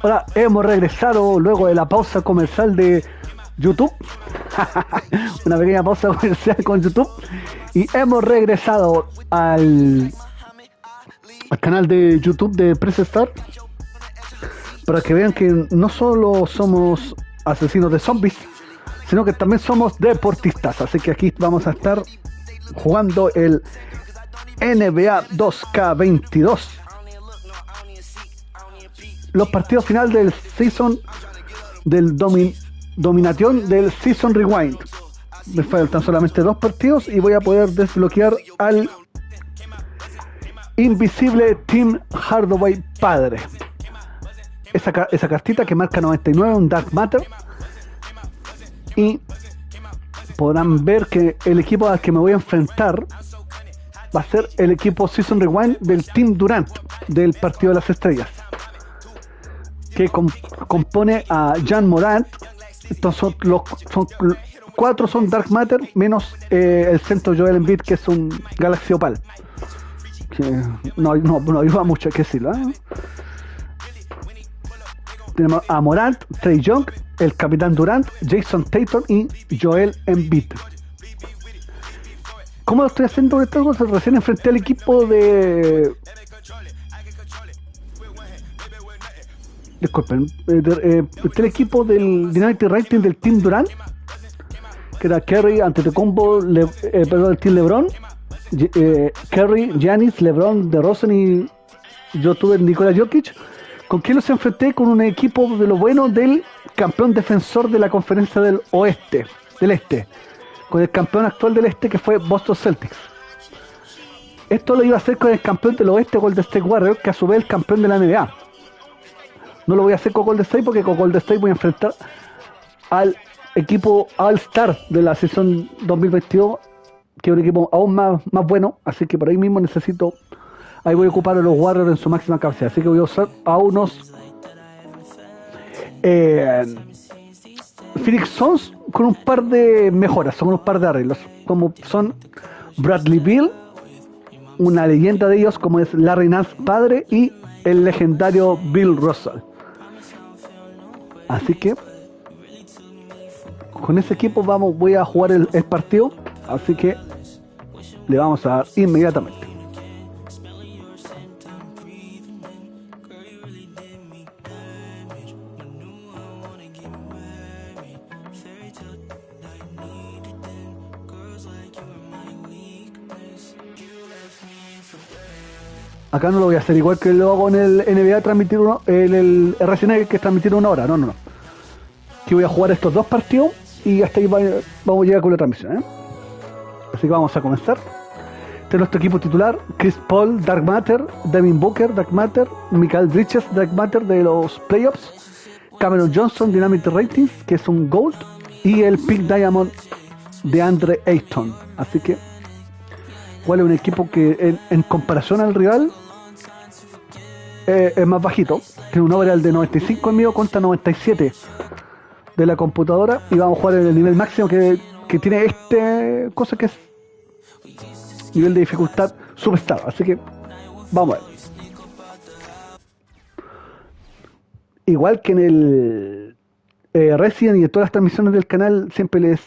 Ahora hemos regresado luego de la pausa comercial de YouTube. Una pequeña pausa comercial con YouTube. Y hemos regresado al canal de YouTube de Press Start. Para que vean que no solo somos asesinos de zombies, sino que también somos deportistas. Así que aquí vamos a estar jugando el NBA 2K22. Los partidos final del Season del Domination del Season Rewind. Me faltan solamente 2 partidos y voy a poder desbloquear al invisible Tim Hardaway padre. Esa cartita que marca 99, un Dark Matter. Y podrán ver que el equipo al que me voy a enfrentar va a ser el equipo Season Rewind del Team Durant del Partido de las Estrellas, que compone a Jan Morant. Entonces son 4 son Dark Matter menos el centro Joel Embiid, que es un Galaxy Opal, que no ayuda mucho, hay que decirlo, ¿eh? Tenemos a Morant, Trey Young, el Capitán Durant, Jason Tatum y Joel Embiid. ¿Cómo lo estoy haciendo estas cosas? Recién enfrenté al equipo de... Disculpen, el equipo del Dynamite Rating del Team Durant, que era Curry, Antetokounmpo, perdón, el Team LeBron, Curry, Giannis, LeBron, DeRozan y yo tuve el Nikola Jokic. ¿Con quién los enfrenté? Con un equipo de lo bueno del campeón defensor de la conferencia del este, con el campeón actual del este, que fue Boston Celtics. Esto lo iba a hacer con el campeón del oeste, Golden State Warriors, que a su vez es el campeón de la NBA. No lo voy a hacer con Golden State, porque con Golden State voy a enfrentar al equipo All-Star de la sesión 2022, que es un equipo aún más bueno, así que por ahí mismo necesito... Ahí voy a ocupar a los Warriors en su máxima capacidad, así que voy a usar a unos Phoenix Suns con un par de mejoras, son unos par de arreglos, como son Bradley Beal, una leyenda de ellos como es Larry Nance padre, y el legendario Bill Russell. Así que con ese equipo voy a jugar el partido, así que le vamos a dar inmediatamente. Acá no lo voy a hacer igual que lo hago en el NBA, transmitir el RCN, que es transmitir 1 hora. No. Aquí voy a jugar estos 2 partidos y hasta ahí vamos a llegar con la transmisión, ¿eh? Así que vamos a comenzar. Este es nuestro equipo titular: Chris Paul, Dark Matter; Devin Booker, Dark Matter; Michael Bridges, Dark Matter de los playoffs; Cameron Johnson, Dynamite Ratings, que es un Gold; y el Pink Diamond de Andre Ayton. Así que igual es un equipo que en comparación al rival es más bajito. Tiene un overall de 95 en mío contra 97 de la computadora, y vamos a jugar en el nivel máximo que tiene este cosa, que es nivel de dificultad Superstar. Así que vamos a ver. Igual que en el Resident y en todas las transmisiones del canal, siempre les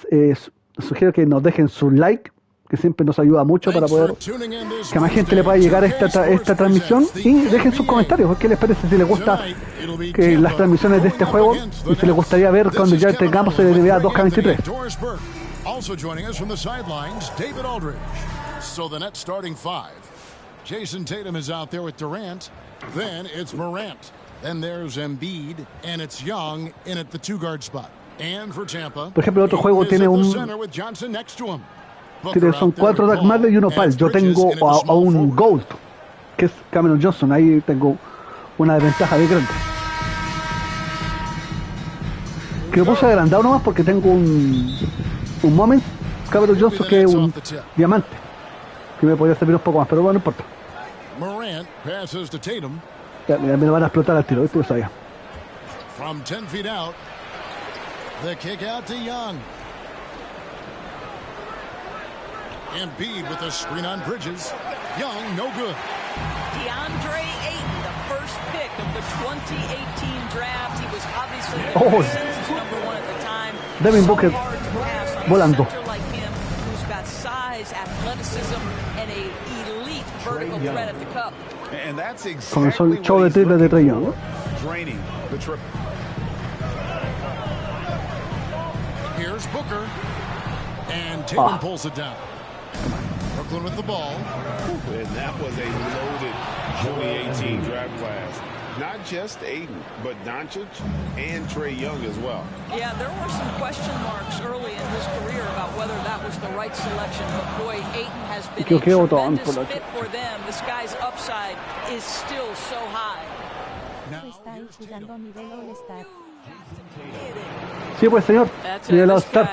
sugiero que nos dejen su like, que siempre nos ayuda mucho para poder que a más gente le pueda llegar esta transmisión, y dejen sus comentarios, qué les parece, si les gusta que las transmisiones de este juego, y si les gustaría ver cuando ya tengamos el NBA 2K23. Also joining us from the sidelines, David Aldridge. So the net starting 5. Jason Tatum is out there with Durant. Then it's Morant. Then there's Embiid, and it's Young in at the 2-guard spot. And for Tampa, por ejemplo, el otro juego tiene son 4 Dark Matter y 1 Pal. Yo tengo a un Gold, que es Cameron Johnson. Ahí tengo una desventaja bien grande, que me puse agrandado nomás porque tengo un Moment Cameron Johnson, que es un diamante, que me podría servir un poco más, pero bueno, no importa. Ya, mira, me lo van a explotar al tiro, esto lo sabía. From 10 feet out, the kick out to Young. Embiid with a screen on Bridges. Young, no good. DeAndre Ayton, the first first pick of the 2018 draft. He was obviously the consensus number one at the time. Devin Booker volando. Like him, who's got size, athleticism, and a elite vertical threat at the cup. And that's Comenzó exactly el show de triple de Trae Young. draining the trip. Here's Booker. And Tatum pulls it down. Brooklyn with the ball. And that was a loaded 2018 draft class. Not just Aiden, but Doncic and Trae Young as well. Yeah, there were some question marks early in his career about whether that was the right selection. But boy, Aiden has been a tremendous fit for them. This guy's upside is still so high. Sí, pues señor, nivel All-Star.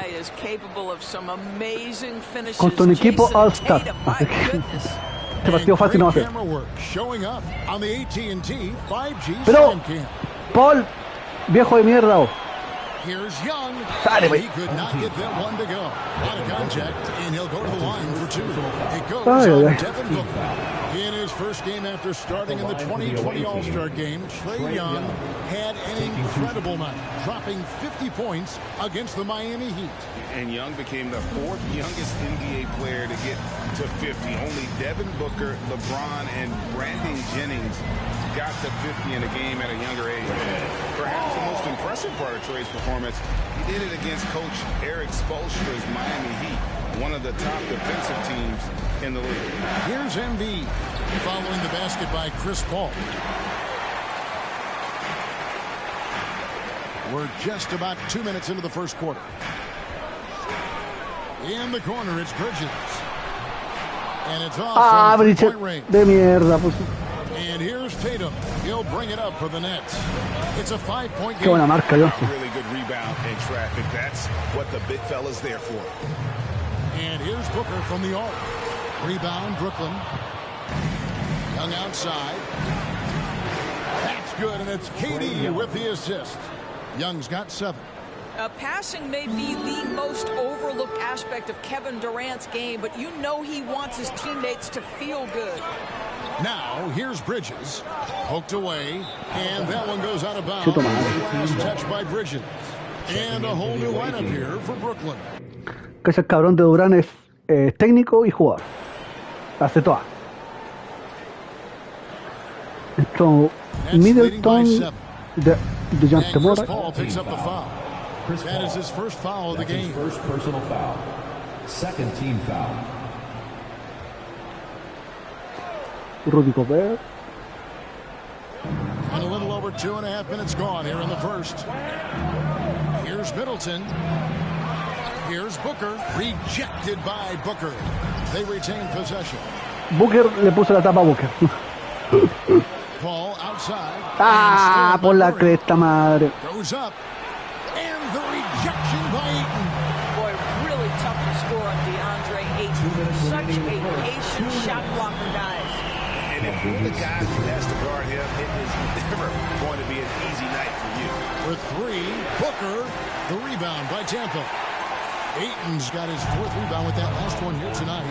Contra un equipo All-Star. Este partido fácil no va a ser. Pero, Paul, viejo de mierda. Sale, güey. In his first game after starting in the 2020 All-Star game, Trae Young had an incredible night, dropping 50 points against the Miami Heat. And Young became the fourth youngest NBA player to get to 50. Only Devin Booker, LeBron, and Brandon Jennings got to 50 in a game at a younger age. Perhaps the most impressive part of Trae's performance, he did it against Coach Eric Spoelstra's Miami Heat, one of the top defensive teams in the league. Here's Embiid following the basket by Chris Paul. We're just about 2 minutes into the first quarter. In the corner, it's Bridges. And it's off from Bridges de mierda. Pues. And here's Tatum. He'll bring it up for the Nets. It's a 5-point game. Qué buena marca, yo. Really good rebound and traffic. That's what the big fella's there for. And here's Booker from the arc. Rebound, Brooklyn. Young outside. That's good, and it's KD with the assist. Young's got 7. Passing may be the most overlooked aspect of Kevin Durant's game, but you know he wants his teammates to feel good. Now, here's Bridges. Poked away, and that one goes out of bounds. Last touch by Bridges. And a whole new lineup here for Brooklyn. Que ese cabrón de Durán es técnico y jugador. Hace todas. Esto, Middleton, de Chris Paul picks up the foul. That is his first foul of the game. First personal foul. Second team foul. Rudy Gobert. And a little over 2.5 minutes gone here in the first. Here's Middleton. Here's Booker. Rejected by Booker. They retain possession. Booker le puso la tapa a Booker. Paul Ah, outside. por la cresta madre. Goes up. And the rejection by Ayton. Boy, really tough to score on DeAndre Ayton. Such a patient shot blocker, guys. And if you're the guy who has to guard him, it is never going to be an easy night for you. For 3, Booker. The rebound by Tampa. Ayton's got his 4th rebound with that last one here tonight.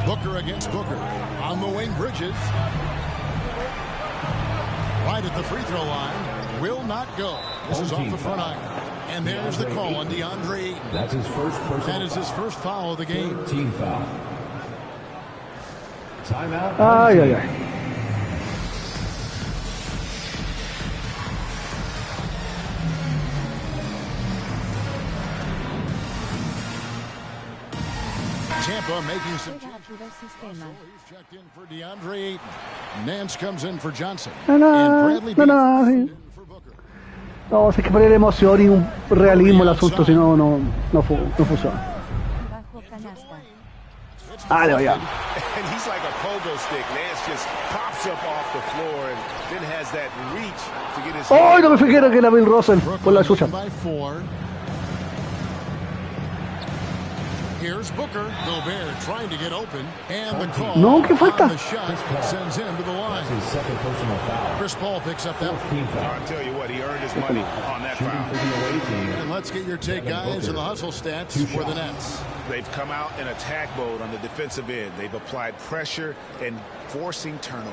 Booker against Booker. On the wing, Bridges. Right at the free throw line. Will not go. This is off the front iron. And there's the call on DeAndre Ayton. That's his first personal That is his first foul of the game. Team foul. Timeout. Ay, ay, ay. Tampa making some changes. He's checked in for DeAndre Ayton. Nance comes in for Johnson. And Bradley Beal in for Booker. No, hay que poner emoción y un realismo al asunto, si no, no funciona. Ah, le vaya. And he's like a pogo stick. Nance just pops up off the floor and then has that reach to get his. ¡Oh, no me fijé que era Bill Russell! Por la chucha. Here's Booker. Gobert trying to get open. And the call No, ¿qué falta? on the shot sends him to the line. His second personal foul. Chris Paul picks up that one. Team foul. I'll tell you what, he earned his money on that Shooting foul. for the away team. And let's get your take, guys, in the hustle stats for the Nets. They've come out in attack mode on the defensive end. They've applied pressure and forcing turnovers.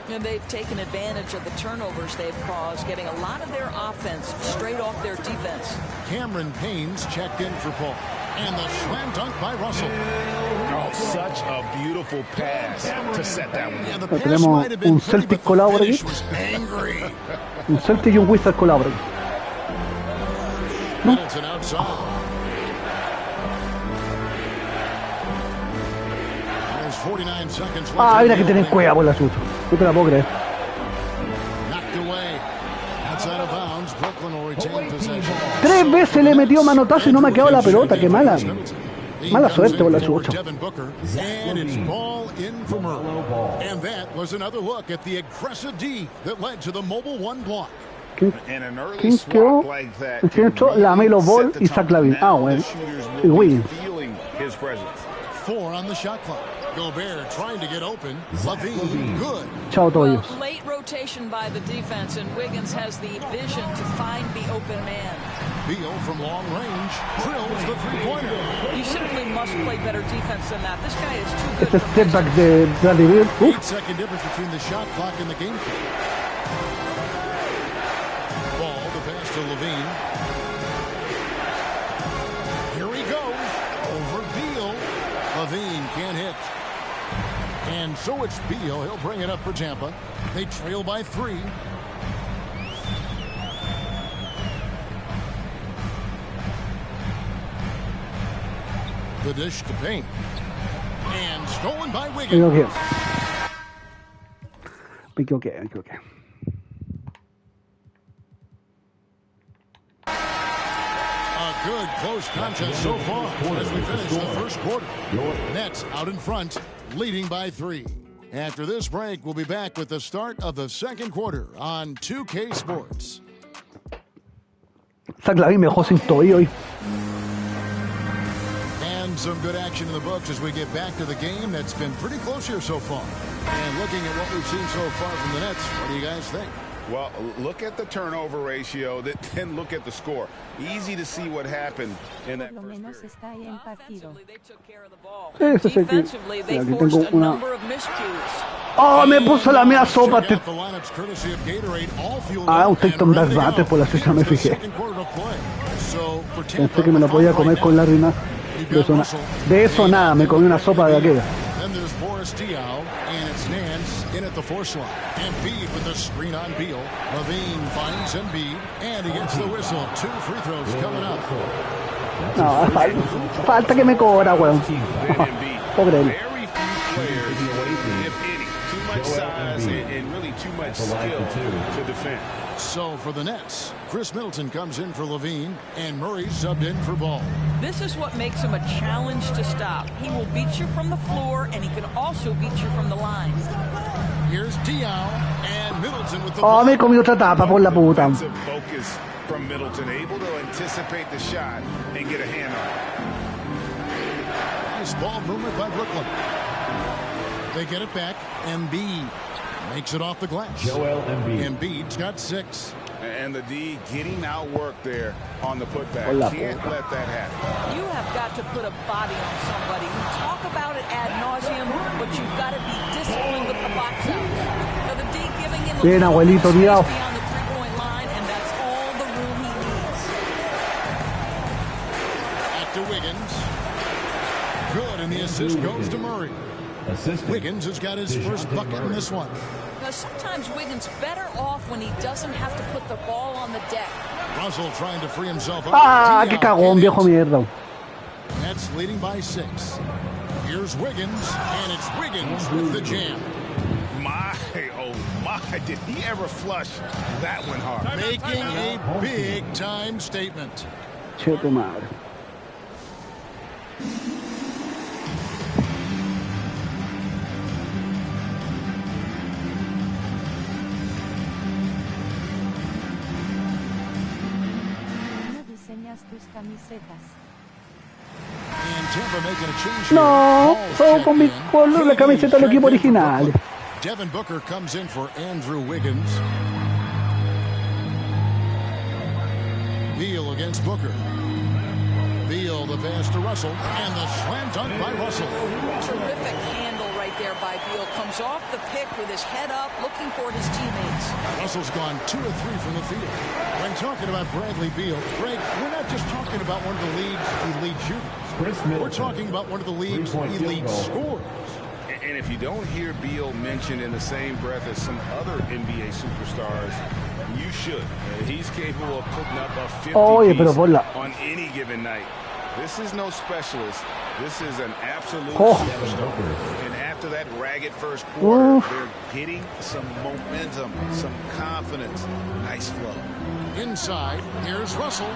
And they've taken advantage of the turnovers they've caused, getting a lot of their offense straight off their defense. Cameron Payne's checked in for Paul. And the slam dunk by Russell. Oh, such a beautiful pass to set that one. Yeah, the Pues pass tenemos might have been un pretty, Celtic but the colado por finish aquí. was angry. Un Celtic y un Wizard colaboran. Middleton outside. There's 49 seconds left. Ah, in mira the que tenés opening. cueva por la chucha. No te la puedo creer. Knocked away. That's out of bounds. Brooklyn will retain possession. 3 veces le he metido manotazo y no me ha quedado la pelota. Qué mala. Mala suerte por la chucha. Devin Booker, and it's ball in for Murray. And that was another look at the aggressive D that led to the mobile one block. And an early ¿Quién swap quedó? like that ¿Quién entró? can La Melo really Ball set the y Zach tone. Lavin. Now Ah, bueno. the shooters Y will be Wiggins. feeling his presence. 4 on the shot clock. Gobert trying to get open. Lavine, good. Chao todos. Well, late rotation by the defense, and Wiggins has the vision to find the open man. Beal from long range drills the three-pointer. You simply must play better defense than that. This guy is too good Este for step back de Bradley Beal. 8-second difference between the shot clock and the game clock. Ball, the pass to Lavine. Here he goes. Over Beal. Lavine can't hit. And so it's Beal. He'll bring it up for Tampa. They trail by 3. The dish to Payne. And stolen by Me Wiggins. equivoqué. Me equivoqué, me equivoqué. A good close contest so far as we finish the first quarter. Nets out in front, leading by 3. After this break, we'll be back with the start of the second quarter on 2K Sports. Zach Lavin me dejó sin tobillo hoy. And some good action in the books as we get back to the game that's been pretty close here so far. And looking at what we've seen so far from the Nets, what do you guys think? Well, look at the turnover ratio, then look at the score. Easy to see what happened in that Por lo first menos period. está ahí en partido. Offensively, they took care of the ball. Ese es el que- Defensively, they Mira, aquí forced tengo a una- number of miscues. Oh, me puso la mía sopa. Check out the lineups courtesy of Gatorade, all fueled Ah, up un texto and en ready to Dark go. por la chucha me Here's the fijé. second quarter to play. So, for Tampa, Pensé que me la podía comer con Larry Nash. De eso, de eso nada, me comí una sopa de aquella. Then there's Boris Diaw, and it's Nance in at the 4 slot. Embiid with the screen on Beal. Lavine finds Embiid, and he gets the whistle. 2 free throws coming up. No, falta que me cobra, weón. Then Embiid. Pobre él. Very few players, if any, too much size and really too much skill to defend. So for the Nets, Chris Middleton comes in for Lavine, and Murray subbed in for Ball. This is what makes him a challenge to stop. He will beat you from the floor, and he can also beat you from the line. Here's Diaw, and Middleton with the Oh, me block. comí otra tapa por la puta. Defensive focus from Middleton, able to anticipate the shot and get a hand on it. Nice ball movement by Brooklyn. They get it back. Embiid makes it off the glass. Joel Embiid. Embiid's got 6. And the D getting outworked there on the putback. Hola, Can't let that happen. You have got to put a body on somebody. We talk about it ad nauseum, but you've got to be disciplined with the box outs. Now the D giving him a Bien, little abuelito space Diaw. beyond the three-point line, and that's all the room he needs. Back to Wiggins. Good, and the assist goes to Murray. Assistant. Wiggins has got his first bucket in this one. Now sometimes Wiggins better off when he doesn't have to put the ball on the deck. Russell trying to free himself up. Ah, qué Diaw cagón, in it. viejo mierda. Nets leading by 6. Here's Wiggins, and it's Wiggins with the jam. My, oh my, did he ever flush that one hard? Making a big-time statement. Che tu madre. ¿Cómo diseñas tus camisetas? No, todo con mi color, la camiseta del equipo original. Devin Booker comes in for Andrew Wiggins. Beal against Booker. Beal the pass to Russell, and the slam dunk by Russell. Terrific handle right there by Beal. Comes off the pick with his head up, looking for his teammates. Russell's gone 2 of 3 from the field. When talking about Bradley Beal, Greg, we're not just talking about one of the league's elite shooters. We're talking about one of the league's elite scorers. And if you don't hear Beal mentioned in the same breath as some other NBA superstars, you should. He's capable of putting up a 50 piece on any given night. This is no specialist. This is an absolute superstar. And after that ragged first quarter, they're getting some momentum, some confidence. Nice flow. Inside, here's Russell.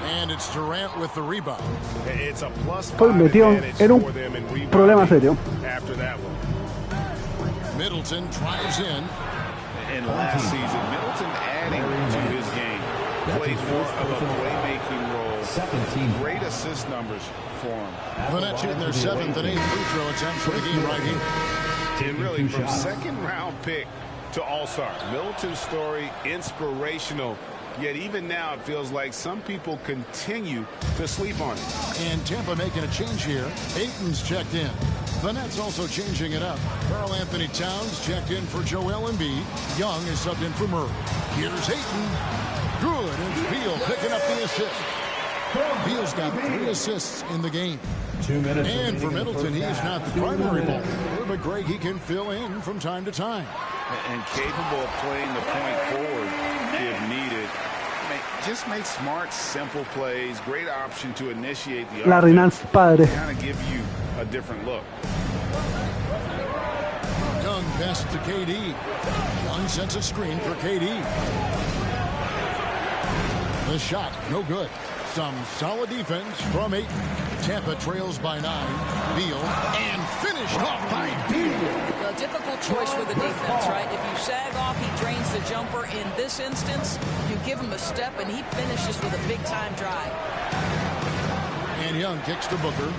And it's Durant with the rebound. It's a plus Estoy metido en un problema serio. After that one. Middleton drives in. And last season, Middleton adding to his game. Played more of a playmaking role. Great assist numbers for him. The Nets shooting their 7th and 8th free throw attempts for the game right here. And really, from second round pick to all-star, Middleton's story inspirational. Yet even now, it feels like some people continue to sleep on it. And Tampa making a change here. Ayton's checked in. The Nets also changing it up. Karl Anthony Towns checked in for Joel Embiid. Young is subbed in for Murray. Here's Ayton. Good. And Beal picking up the assist. Beal's got 3 assists in the game. 2 minutes. And for Middleton, he is not the primary ball player, but Greg, he can fill in from time to time. And capable of playing the point forward if needed. Just make smart, simple plays. Great option to initiate the offense. Padre. Kind of give you a different look. Young pass to KD. Young sets a screen for KD. The shot, no good. Some solid defense from Ayton. Tampa trails by 9. Beal, and finished off by Beal. A difficult choice for the defense, right? If you sag off, he drains the jumper. In this instance, you give him a step, and he finishes with a big-time drive. And Young kicks to Booker.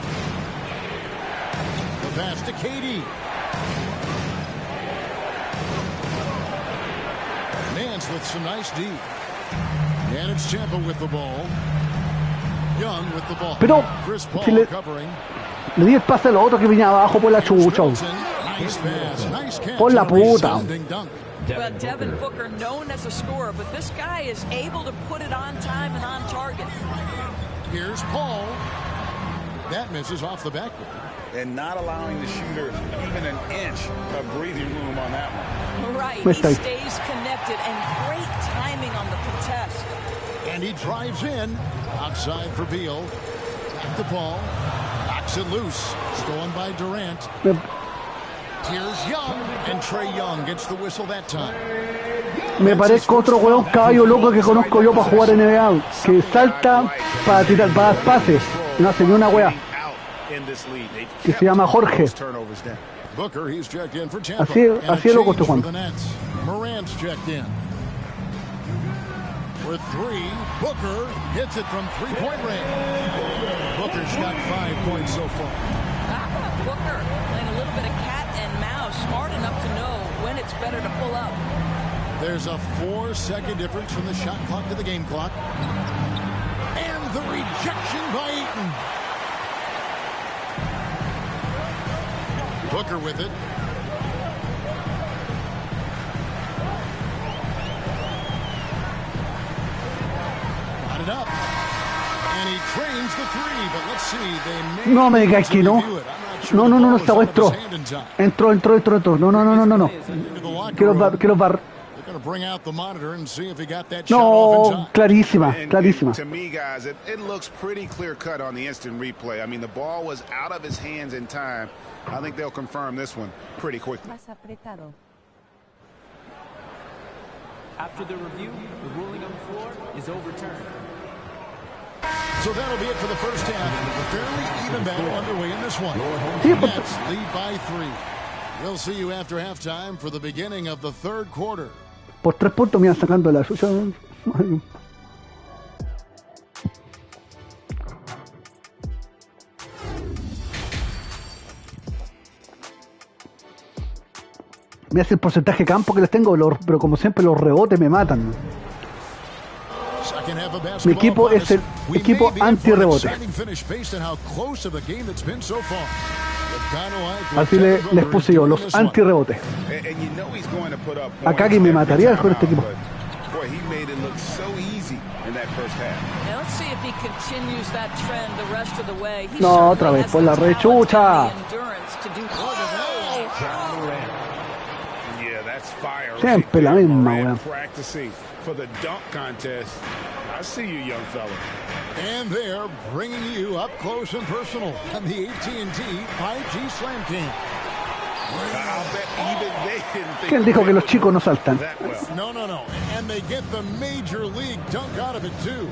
The pass to KD. Nance with some nice D. And it's Tampa with the ball. Young with the ball. Pero Chris Paul si le di el pase al otro que venía abajo por la chucha. Por la puta. Well, Devin Booker, known as a scorer, but this guy is able to put it on time and on target. Here's Paul. That misses off the backboard. And not allowing the shooter even an inch of breathing room on that one. Right, he stays connected, and great timing on the contest. And he drives in. Outside for Beal. Back to Paul. Knocks it loose. Stolen by Durant. Here's Young. And Trae Young gets the whistle that time. Me parezco otro weón caballo loco que conozco yo para jugar NBA. Que salta para tirar, para dar pases. No hace ni una wea. Que se llama Jorge. Así es loco este Juan. Morant's checked in. For 3, Booker hits it from 3-point range. Booker's got 5 points so far. Booker playing a little bit of cat and mouse, smart enough to know when it's better to pull up. There's a 4-second difference from the shot clock to the game clock. And the rejection by Ayton. Booker with it. Up. And he trains the 3, but let's see, they no me digas que no. No, está entró. Entró. No. Quiero bar. No, clarísima. To me, guys, it looks pretty clear cut on the instant replay. I mean, the ball was out of his hands in time. I think they'll confirm this one pretty quickly. After the review, the ruling on the floor is overturned. So that'll be it for the first half. A fairly even battle underway in this one. Nets lead by 3. We'll see you after halftime for the beginning of the third quarter. Por 3 puntos me iban sacando la suya. Me hace el porcentaje de campo que les tengo, pero como siempre los rebotes me matan. Mi equipo es el equipo anti-rebote. Así les puse yo, los anti-rebotes. Acá que me mataría con este equipo. No, otra vez, por la rechucha. Siempre la misma, weón. I see you, young fella. And they're bringing you up close and personal on the AT&T 5G Slam King. I'll bet even they didn't think. ¿Quién dijo que los chicos no saltan? No. And they get the major league dunk out of it, too.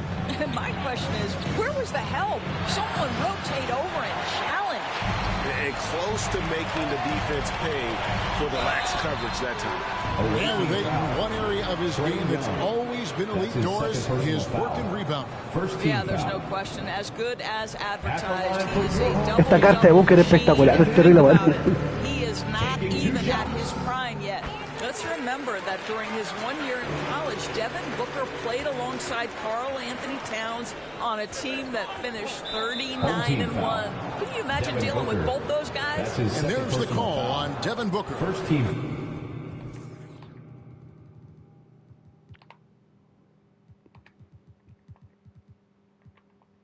My question is, where was the help? Someone rotate over and challenge. Close to making the defense pay for the lax coverage that time. And one area of his game that's always been elite, Doris, his work and rebound. Yeah, there's no question. As good as advertised, he is a double. Esta carta de Booker es espectacular, es terrible, weón. He is not even at his prime yet. Let's remember that during his 1 year in college, Devin Booker played alongside Karl Anthony Towns on a team that finished 39-1. Can you imagine dealing with both those guys? And there's the call on Devin Booker. First team.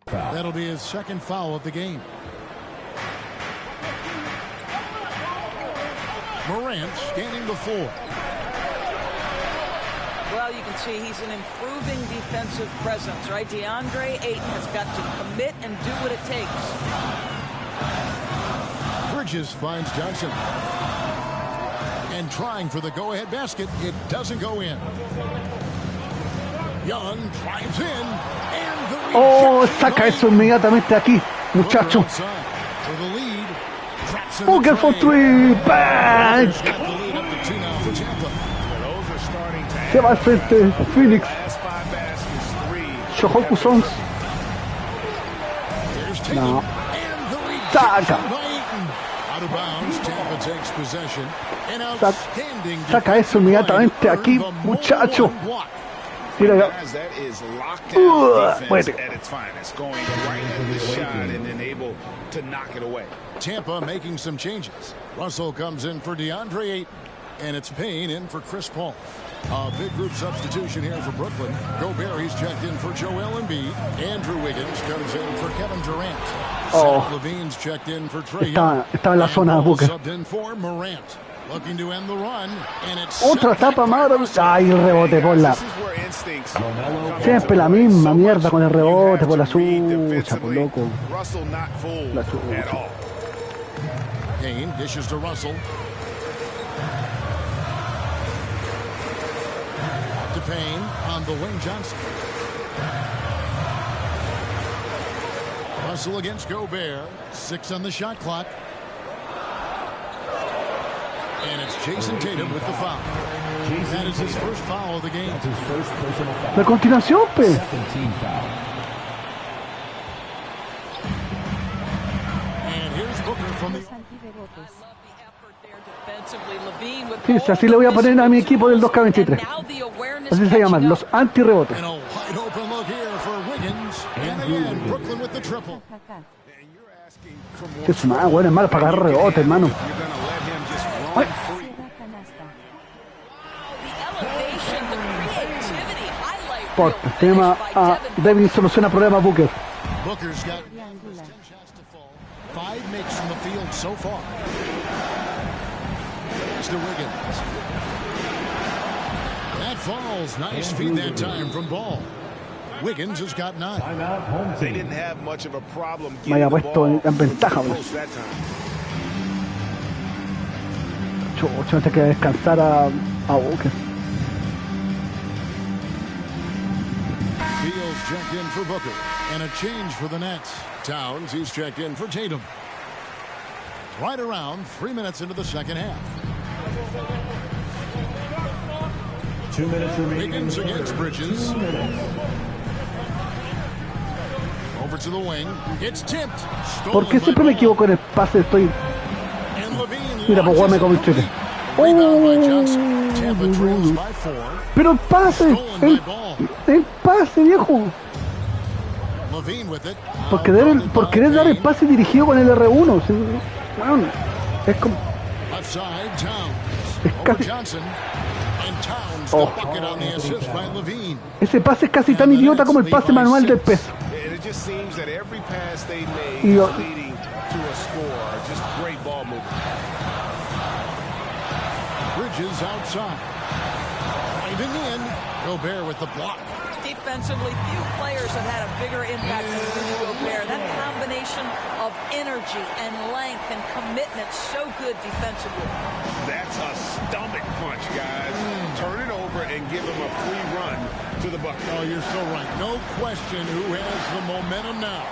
That'll be his second foul of the game. Morant scanning the floor. Well, you can see he's an improving defensive presence, right? DeAndre Ayton has got to commit and do what it takes. Bridges finds Johnson. And trying for the go-ahead basket. It doesn't go in. Young drives in. And the Oh, saca eso inmediatamente aquí, muchacho. Booker for three. Bang. Se va al frente Phoenix. Shohoku Sons. No. Saca. Saca eso inmediatamente aquí, muchacho. Mira ya. Muerte. Tampa making some changes. Russell comes in for DeAndre Ayton. And it's Payne in for Chris Paul. A big group substitution here for Brooklyn. Gobert, he's checked in for Joel Embiid. Andrew Wiggins comes in for Kevin Durant. Zach LaVine's checked in for Trae Young. Estaba en la zona de Booker. Subbed in for Morant. Looking to end the run. And it's Otra tapa madre. Ay, rebote por la. Siempre la misma mierda con el rebote por la sucha, por loco. La sucha. Payne dishes to Russell. To Payne on the wing. Johnson. Russell against Gobert. 6 on the shot clock. And it's Jason Tatum with the foul. That is his first foul of the game. That's his first personal foul. La continuación, pe. Second team foul. And here's Booker from the... Sí, así le voy a poner a mi equipo del 2K23. Así se llaman, los anti-rebotes. And a wide open look here for Wiggins. And again, Brooklyn with the triple. Es más, bueno, es malo para agarrar rebotes, hermano. Ay. Por tema a Devin soluciona problemas Booker. Booker's got 10 shots to fall. 5 makes from the field so far. To Wiggins. That falls. Nice feed that time from Ball. Wiggins has got 9. Timeout, home They team. didn't have much of a problem Me haya getting the puesto ball en ventaja, bro. close that time. Chucho, no te queda descansar a Booker. Beal's checked in for Booker. And a change for the Nets. Towns, he's checked in for Tatum. Right around 3 minutes into the second half. 2 minutes remaining. Wiggins against Bridges. 2 minutes. Over to the wing. It's tipped. ¿Por qué siempre me equivoco en el pase? Estoy. And Levine Mira, pues me como el triple. Rebound by Johnson. Tampa trails by 4. Pero el pase, Stolen by Ball. el pase, viejo. Levine with it. Por querer dar el pase dirigido con el R1. ¿Sí? Bueno, es como... Left side, Towns. Es Over casi... Johnson. And Towns, Oh. the bucket on the assist by Levine. Ese pase es casi tan idiota como el pase manual del peso. And it just seems that every pass they made Y is yo- leading to a score. Just great ball movement. Bridges outside. Driving in. Gobert with the block. Defensively, few players have had a bigger impact than Rudy Gobert. That combination of energy and length and commitment, so good defensively. That's a stomach punch, guys. Turn it over and give him a free run to the bucket. Oh, you're so right. No question who has the momentum now.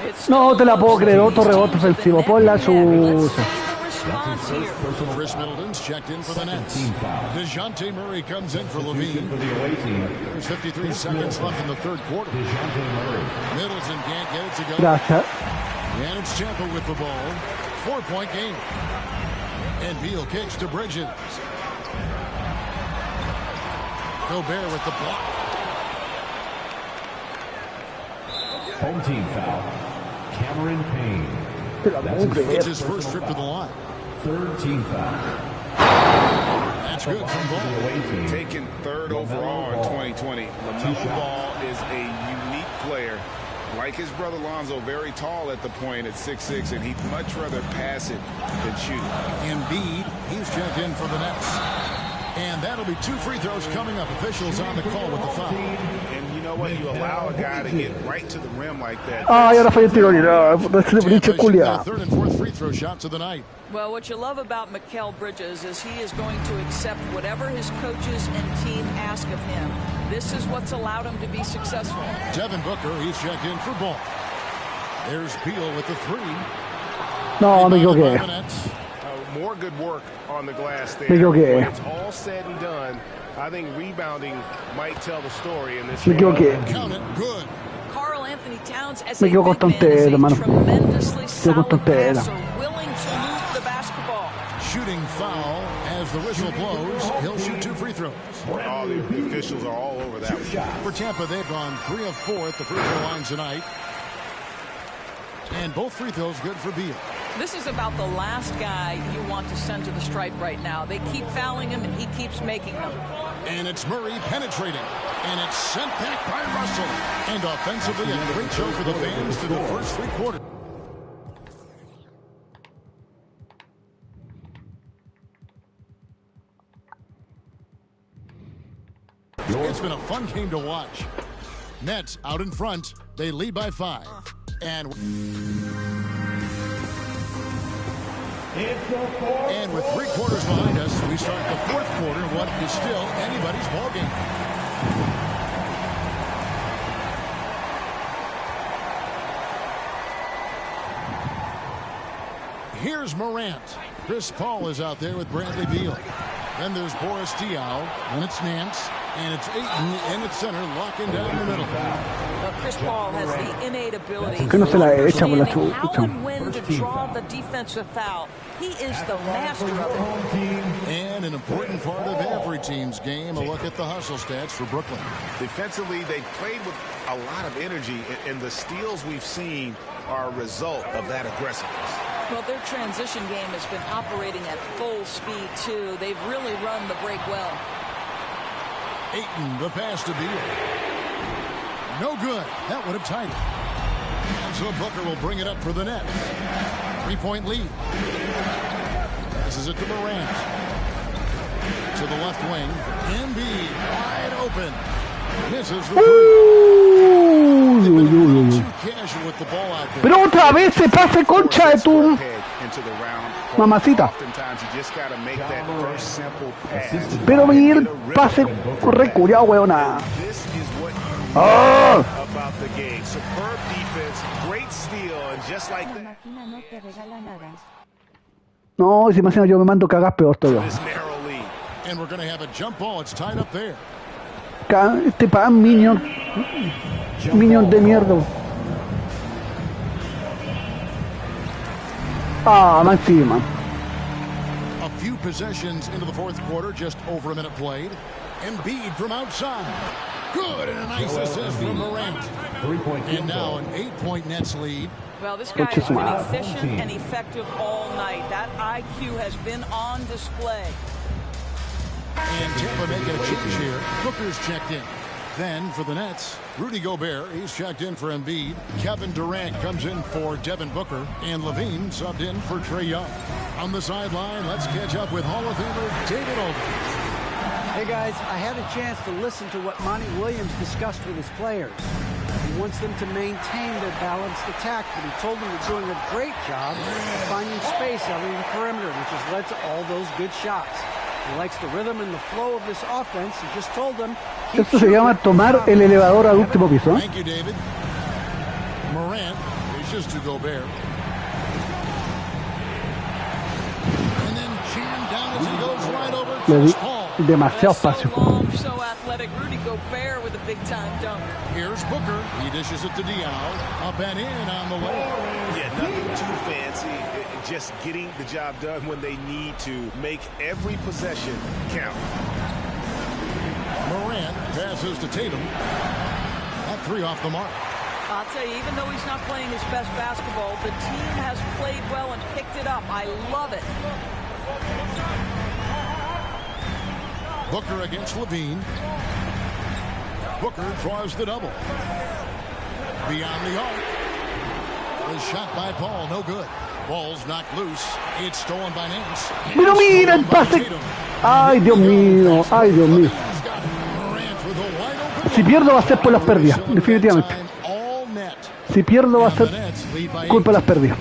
It's No te la puedo creer, still otro these rebote teams with the ofensivo. net Por la net. Let's see chucha. the response here. Personal Chris foul. Middleton's checked in for the Nets. Team foul. DeJounte Murray comes in for Substitution Levine. for the away team. There's 53 seconds left in the third quarter. DeJounte Murray. Middleton can't get it to go. Gracias. And it's Tampa with the ball. 4-point game. And Beal kicks to Bridges. Gobert with the block. Home team foul. Cameron Payne. Te la That's puedo his creer. It's his first trip to the line. third team foul. That's good from The Ball. away team. Taken third overall in 2020. LaMelo Ball is a unique player. Like his brother Lonzo, very tall at the point at 6'6", and he'd much rather pass it than shoot it. Embiid, he's checked in for the Nets. And that'll be 2 free throws coming up. Officials on the call with the foul. And you know what? You allow a guy to get right to the rim like that. Ay, ahora falló el tiro libre. Ah, ese Tampa brinche shooting culia. their third and fourth free throw shots of the night. Well, what you love about Mikal Bridges is he is going to accept whatever his coaches and team ask of him. This is what's allowed him to be successful. Devin Booker, he's checked in for Ball. There's Beal with the 3. No, me Rebounded by equivoqué. the Nets. More good work on the glass there. Me equivoqué. When it's all said and done, I think rebounding might tell the story in this Me game. equivoqué. Count it, good. Carl Anthony Towns as Me a quedo con big man tontera, is a hermano. tremendously Quedo con solid tontera. passer, willing to move the basketball. Shooting foul as the whistle blows. He'll shoot 2 free throws. All the officials are all over that one. For Tampa, they've gone 3 of 4 at the free throw line tonight. And both free throws good for Beal. This is about the last guy you want to send to the stripe right now. They keep fouling him, and he keeps making them. And it's Murray penetrating. And it's sent back by Russell. And offensively, a great show for the fans through the first 3 quarters. It's been a fun game to watch. Nets out in front. They lead by 5. And with 3 quarters behind us, we start the 4th quarter, what is still anybody's ballgame. Here's Morant. Chris Paul is out there with Bradley Beal. Then there's Boris Diaw, and it's Nance, and it's Ayton in its center, locking down the middle. Well, Chris Paul has the innate ability Que no se la echa por la understanding how chucha. and when to draw the defensive foul. He is the master of it. And an important part of every team's game, a look at the hustle stats for Brooklyn. Defensively, they played with a lot of energy, and the steals we've seen are a result of that aggressiveness. Well, their transition game has been operating at full speed, too. They've really run the break well. Ayton, the pass to Beal. No good. That would have tied it. And so Booker will bring it up for the Nets. 3-point lead. Passes it to Morant. To the left wing. Embiid wide open. Misses the three. Too casual with the ball out there. Pero otra vez se pase concha de tu Into the round. mamacita. Oftentimes, you just got to make that first simple pass. Pero venir pase reculeado, weona. This is what you Ah. know about the game. Superb defense, great steal, and just like that, máquina no te regala nada. No, si me hacen yo me mando cagas peor todavía. this narrow lead. And we're going to have a jump ball. It's tied up there. Este pan minion. Minion de mierda. Ah, más encima. A few possessions into the fourth quarter, just over a minute played. Embiid from outside. Good, and a nice assist from Morant. 3-point And now an 8-point Nets lead. Well, this guy has been efficient and effective all night. That IQ has been on display. And Tampa making a change here. Booker's checked in. Then for the Nets, Rudy Gobert, he's checked in for Embiid. Kevin Durant comes in for Devin Booker. And Levine subbed in for Trae Young. On the sideline, let's catch up with Hall of Famer David Aldridge. Hey guys, I had a chance to listen to what Monty Williams discussed with his players. He wants them to maintain their balanced attack, but he told them they're doing a great job finding space out in the perimeter, which has led to all those good shots. He likes the rhythm and the flow of this offense. He just told them. Esto se llama tomar el elevador al último piso. Thank you, David. Morant reaches to Gobert. And then jammed down as he goes right over Chris Paul. Demasiado espacio. So athletic. Rudy Gobert with a big-time dunk. Here's Booker. He dishes it to Diallo. Up and in on the way. Yeah, nothing too fancy. Just getting the job done when they need to. Make every possession count. Morant passes to Tatum. That three off the mark. I'll tell you, even though he's not playing his best basketball, the team has played well and picked it up. I love it. Booker against Levine. Booker draws the double. Beyond the arc. The shot by Paul, no good. Ball's knocked loose. It's stolen by Nance. Pero mira el pase. Ay, Dios mío. Ay, Dios mío. Si pierdo va a ser por las pérdidas, definitivamente. Si pierdo va a ser culpa de las pérdidas.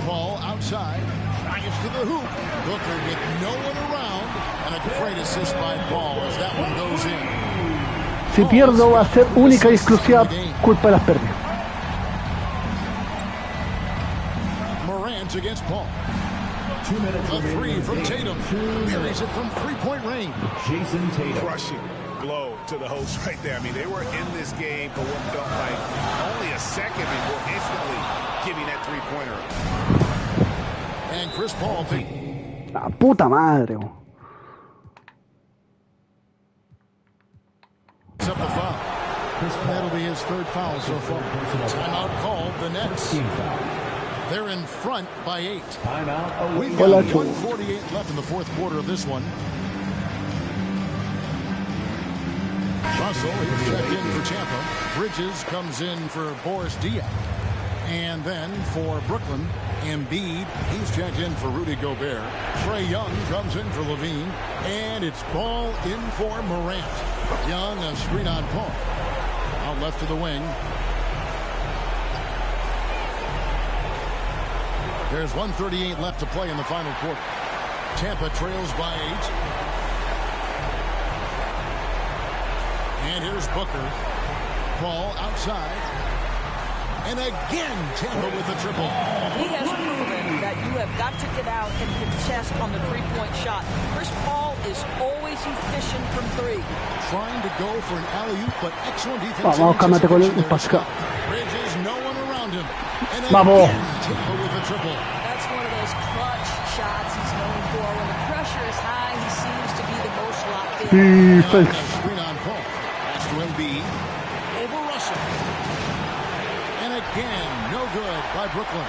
Ball outside. Drives to the hoop. Booker with no one around. And a great assist by Paul as that one goes in. Si pierdo va a ser única y exclusiva culpa de las pérdidas. Morant against Paul. 2 minutes A three from Tatum. Buries it from three-point range. Jason Tatum. Crushing blow to the host right there. I mean, they were in this game for what felt like only a second before instantly giving that three-pointer. And Chris Paul. La puta madre. Up the foul. That'll be his third foul so far. Timeout called the Nets. They're in front by 8. We've got 1:48 left in the fourth quarter of this one. Russell, he's checked in for Tampa. Bridges comes in for Boris Diaw. And then for Brooklyn, Embiid, he's checked in for Rudy Gobert. Trae Young comes in for Levine. And it's Paul in for Morant. Young, a screen on Paul. Out left to the wing. There's 1:38 left to play in the final quarter. Tampa trails by 8. And here's Booker. Paul outside. And again, Tampa with a triple. He has proven that you have got to get out and contest on the three-point shot. Chris Paul is always efficient from three. Trying to go for an alley-oop, but excellent defense. Vamos, cálmate con el Pascal. Bridges, no one around him. And Vamos. again, Tampa with a triple. That's one of those clutch shots he's known for. When the pressure is high, he seems to be the most locked in. Defense. Screen on Paul. Pass to Embiid. Over Russell. And again, no good by Brooklyn.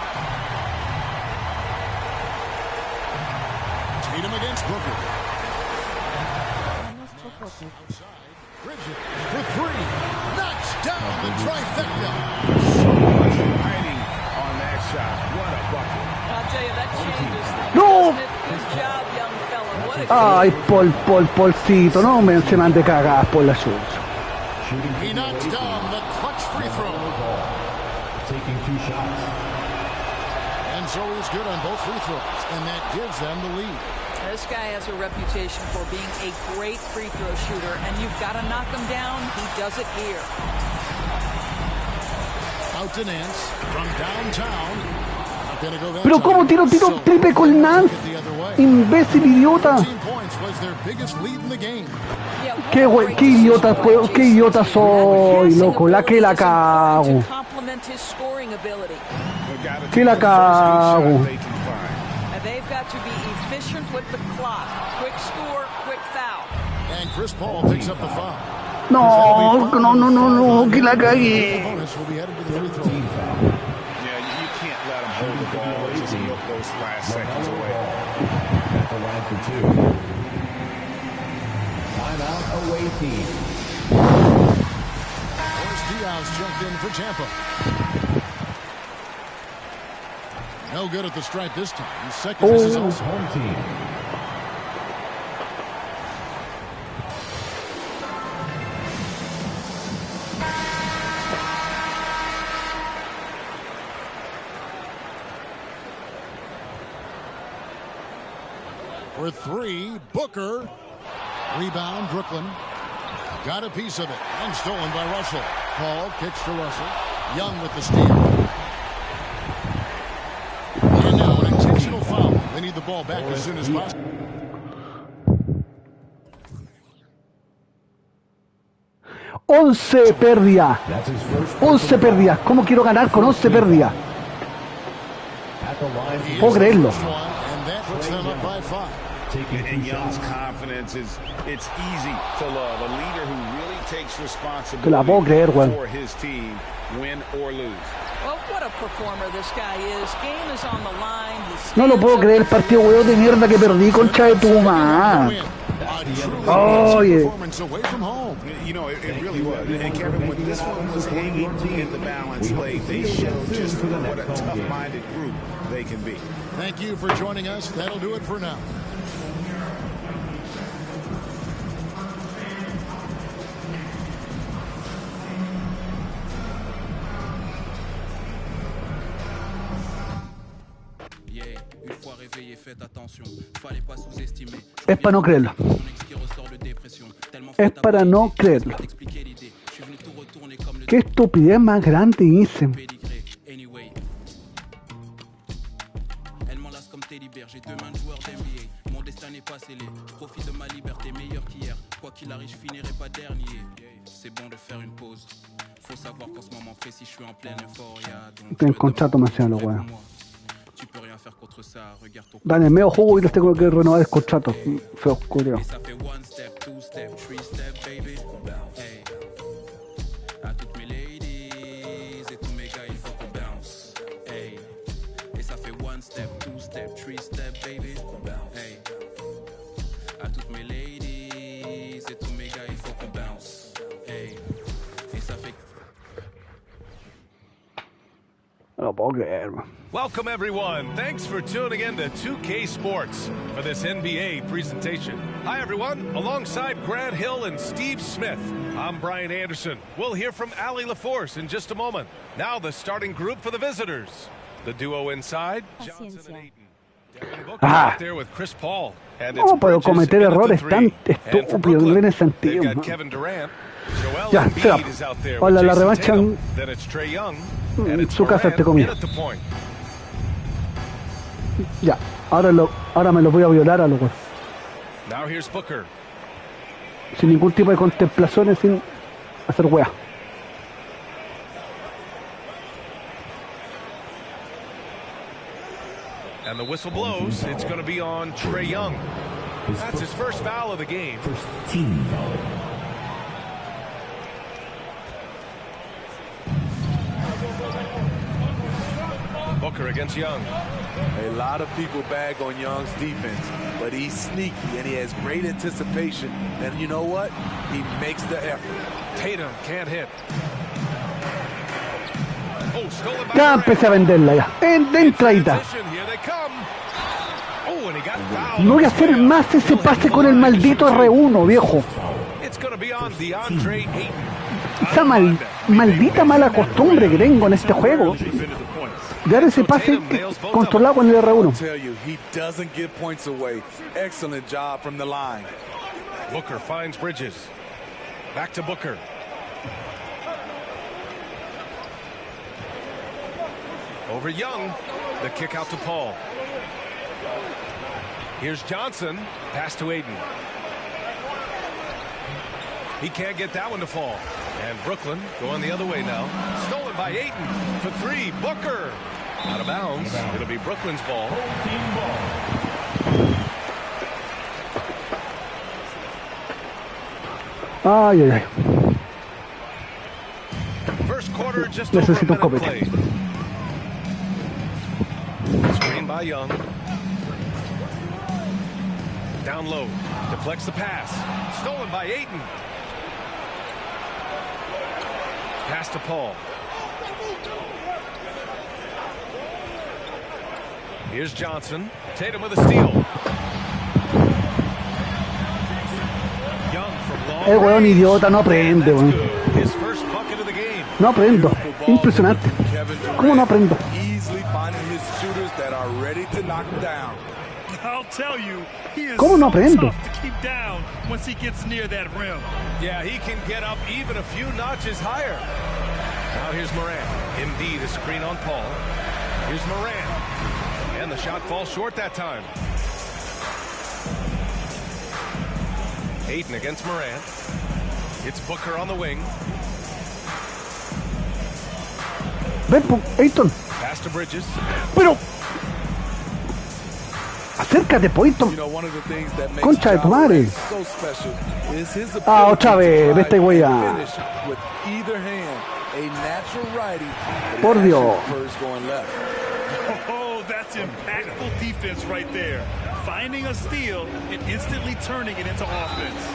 Tatum against Booker. Bridges for three. Knocks down the trifecta. So much riding on that shot. What a bucket. I'll tell you, that changes things. No. Good job, young fella. What a Ay, Polcito, no me se mande cagadas por la suya. He knocks down the clutch free throw. Taking 2 shots. And so he's good on both free throws. And that gives them the lead. This guy has a reputation for being a great free throw shooter, and you've got to knock him down. He does it here. Out to Nance from downtown. Gonna go that Pero time. cómo tiro triple con Nance, The other way. imbécil idiota. 13 points was their biggest lead in the game. Yeah, what Qué a güey, great qué idiota, decision by qué idiota Jason. soy, That loco, la que la passing ability is cago. important to complement his scoring ability. They gotta Que la take the first good shot cago. they can find. got to be efficient with the clock. Quick score, quick foul. And Chris Paul picks up the foul. No, que la cagué. Opponents will be headed to the free throw. Yeah, you can't let them hold the ball and just milk those last seconds away. At the line for two. Timeout away team. Boris Diaz checked in for Tampa. No good at the stripe this time. Second is his own. Home team. For three, Booker. Rebound, Brooklyn. Got a piece of it and stolen by Russell. Paul kicks to Russell. Young with the steal. And now an intentional foul. They need the ball back as soon as possible. ¡11 pérdidas! 11 pérdidas. ¿Cómo quiero ganar con 11 pérdidas? Puedo creerlo. And that puts them up by 5. And Young's confidence is, it's easy to love. A leader who really takes Que la puedo creer, responsibility weón. for his team, win or lose. Well, what a performer this guy is. Game is on the line. He No lo puedo stands creer, up. el partido huevo de mierda que perdí, concha de tu madre. A truly Oye. performance away from home. You know, it really was. And Kevin, when this one was hanging in the balance late, they showed just what a tough-minded group they can be. Thank you for joining us. That'll do it for now. Es para no creerlo. Es para no creerlo. Qué estupidez más grande hice. Elle m'enlace comme Teddy Bear, j'ai deux mains de joueur d'NBA. Mon destin n'est pas scellé, je profite de ma liberté meilleure qu'hier. Quoi qu'il arrive, je finirai pas dernier. C'est bon de faire une pause. Faut savoir qu'en ce moment précis, je suis en pleine euphoria. El contrato me hacía lo weón. Tu peux rien faire contre ça, regarde ton. Dan el medio juego y les tengo que renovar el contrato. Feo, culiao. Et ça fait one step, two step, three step, baby. Hey. À toutes mes ladies et tous mes gars, il faut qu'on bounce. Hey. Et ça fait one step, two step, three step, baby. Hey. À toutes mes ladies et tous mes gars, il faut qu'on bounce. Hey. Et ça fait. No lo puedo creer, man. Welcome, everyone. Thanks for tuning in to 2K Sports for this NBA presentation. Hi, everyone. Alongside Grant Hill and Steve Smith, I'm Brian Anderson. We'll hear from Allie LaForce in just a moment. Now the starting group for the visitors. The duo inside, Johnson and Ayton. Devin Booker out there with Chris Paul. And it's No puedo Bridges cometer in at the errores three. tan And for estúpidos, no Brooklyn, tiene they've sentido. got ¿no? Kevin Durant. Joel Ya, será. Embiid is out there Hola, with la Jason revancha Tatum. Then it's Trae Young. And it's su casa te Morant comí. in at the point. Ya, ahora me lo voy a violar a los weones. Now here's Booker. Sin ningún tipo de contemplaciones, sin hacer weá. And the whistle blows. It's going to be on Trae Young. That's his first foul of the game. First team foul. Booker against Young. A lot of people bag on Young's defense, but he's sneaky and he has great anticipation. And you know what? He makes the effort. Tatum can't hit. Oh, stolen by Ya Durant. empecé a venderla ya. En de entradita. Transition, here they come. Oh, and he got fouled. No voy a hacer más ese pase con el maldito R1, viejo. It's going to be on DeAndre Ayton. Esa maldita mala costumbre que tengo en este juego. Dar ese pase controlado con el I'll R1. tell you, he doesn't give points away. Excellent job from the line. Booker finds Bridges. Back to Booker. Over Young. The kick out to Paul. Here's Johnson. Pass to Ayton. He can't get that one to fall. And Brooklyn going the other way now. Stolen by Ayton for three. Booker. Out of bounds. It'll be Brooklyn's ball. Team ball. Ay, ay, ay. First quarter, just Necesito over a minute copete. played. Screen by Young. Down low. Deflects the pass. Stolen by Ayton. Pass to Paul. Here's Johnson. Tatum with a steal. Young from long Weón range. idiota, no aprende, That's weón. good. His first bucket of the game. No aprendo. Impresionante. ¿Cómo no aprendo? Easily finding his shooters that are ready to knock down. I'll tell you, he is ¿Cómo no so aprendo? tough to keep down once he gets near that rim. Yeah, he can get up even a few notches higher. Now here's Morant. Embiid, a screen on Paul. Here's Morant. And the shot falls short that time. Ayton against Morant. It's Booker on the wing. Ven, Ayton. Pass to Bridges. Pero. Acércate, Poito. You know, one of the things that makes Concha de tu Ja madre. so special is his Ah, ability otra vez, to vete, drive güey, and ah. finish with either hand. A natural righty, but Por he Dios. actually prefers going left. Oh, that's impactful defense right there. Finding a steal and instantly turning it into offense.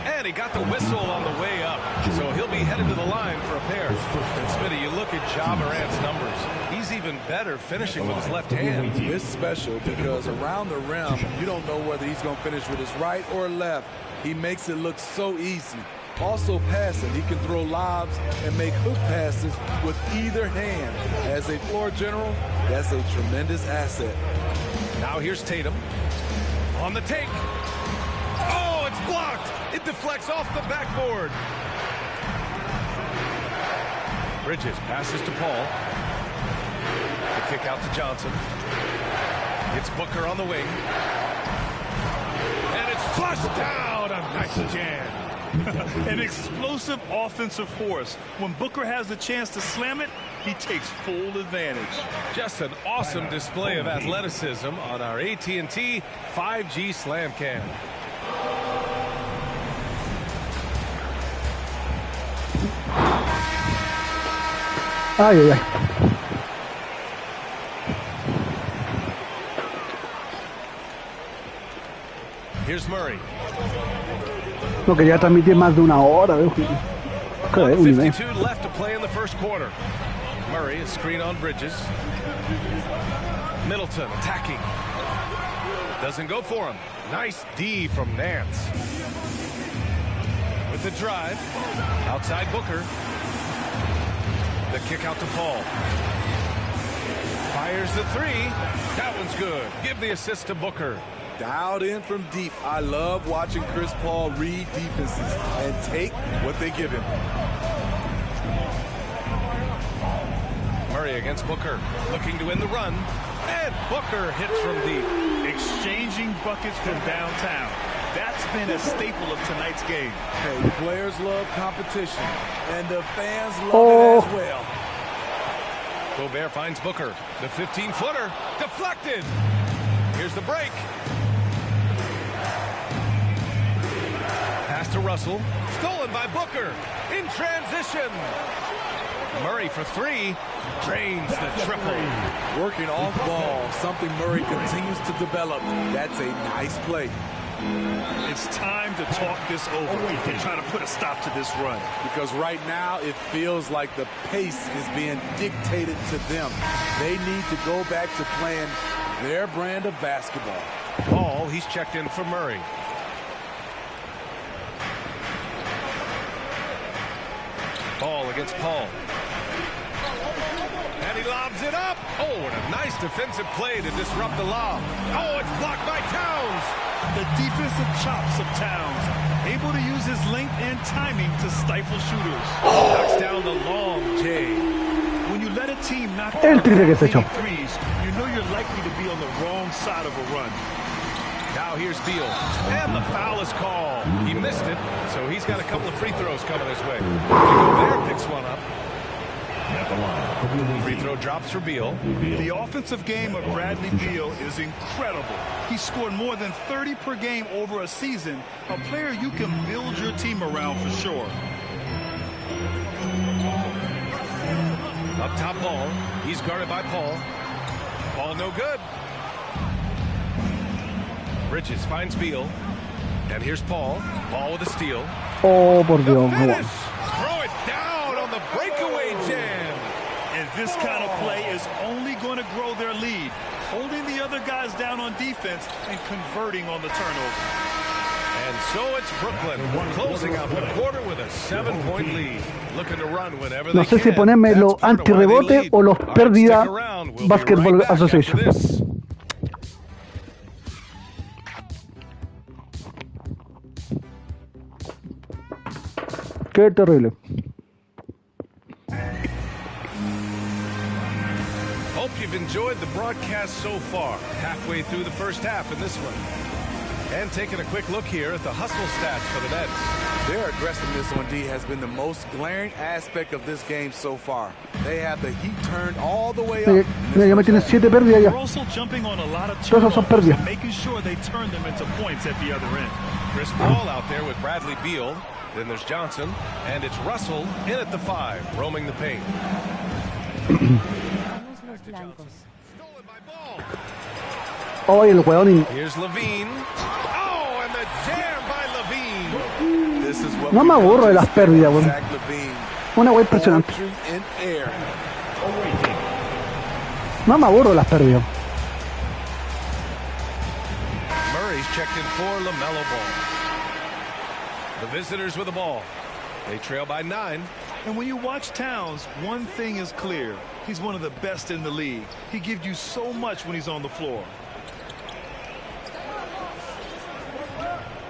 And he got the whistle on the way up. So he'll be headed to the line for a pair. And Smitty, you look at Ja Morant's numbers. He's even better finishing with his left hand. It's special because around the rim, you don't know whether he's going to finish with his right or left. He makes it look so easy. Also passing, he can throw lobs and make hook passes with either hand. As a floor general, that's a tremendous asset. Now here's Tatum. On the take. Oh, it's blocked. It deflects off the backboard. Bridges passes to Paul. The kick out to Johnson. It's Booker on the wing. And it's flushed down. A nice jam. An explosive offensive force. When Booker has the chance to slam it, he takes full advantage. Just an awesome display of athleticism on our AT&T 5G Slam Cam. Ay, ay, ay. Here's Murray. No quería transmitir más de una hora, veo. Joder, un email. 1:52 left to play in the first quarter. Murray, a screen on Bridges. Middleton attacking. Doesn't go for him. Nice D from Nance. With the drive. Outside Booker. The kick out to Paul. Fires the three. That one's good. Give the assist to Booker. Dialed in from deep. I love watching Chris Paul read defenses and take what they give him. Murray against Booker. Looking to win the run. And Booker hits from deep. Exchanging buckets from downtown. That's been a staple of tonight's game. Hey, players love competition, and the fans love it as well. Gobert finds Booker. The 15-footer. Deflected. Here's the break. Pass to Russell. Stolen by Booker. In transition. Murray for three. Drains the triple. Working off ball, something Murray continues to develop. That's a nice play. It's time to talk this over and try to put a stop to this run. Because right now it feels like the pace is being dictated to them. They need to go back to playing their brand of basketball. Paul, he's checked in for Murray. Paul against Paul. And he lobs it up. Oh, and a nice defensive play to disrupt the lob. Oh, it's blocked by Towns. The defensive chops of Towns, able to use his length and timing to stifle shooters. Knocks down the long J. When you let a team knock El down triple que se echó. threes, you know you're likely to be on the wrong side of a run. Now here's Beal. And the foul is called. He missed it, so he's got a couple of free throws coming his way. Gobert picks one up. At the line, Free throw drops for Beal. The offensive game of Bradley Beal is incredible. He scored more than 30 per game over a season. A player you can build your team around for sure. Up top ball. He's guarded by Paul. Ball no good. Bridges finds Beal. And here's Paul. Paul with a steal. Oh, por Dios. Finish. Throw it down on the breakaway jam. And this kind of play is only going to grow their lead, holding the other guys down on defense and converting on the turnover. And so it's Brooklyn closing out the quarter with a 7-point lead. Looking to run whenever No they sé si can. ponerme los That's part of why they antirrebote lead. o los All right, pérdida stick around. We'll be Basketball right back after Association. this. Qué terrible. Hope you've enjoyed the broadcast so far. Halfway through the first half in this one. And taking a quick look here at the hustle stats for the Nets. Their aggressiveness on D has been the most glaring aspect of this game so far. They have the heat turned all the way up. Mira, ya me tienen 7 pérdidas ya. They're also jumping on a lot of Todas son turnovers pérdidas. and making sure they turn them into points at the other end. Chris Paul out there with Bradley Beal. Then there's Johnson. And it's Russell in at the 5, roaming the paint. Oh, el weón. Here's Levine. Oh, and the jam by Levine. This is what No me aburro de las pérdidas, weón. Zach Levine. Una weá impresionante. Poetry in air. No me aburro de las pérdidas. Murray's checked in for LaMelo Ball. The visitors with the ball. They trail by 9. And when you watch Towns, one thing is clear. He's one of the best in the league. He gives you so much when he's on the floor.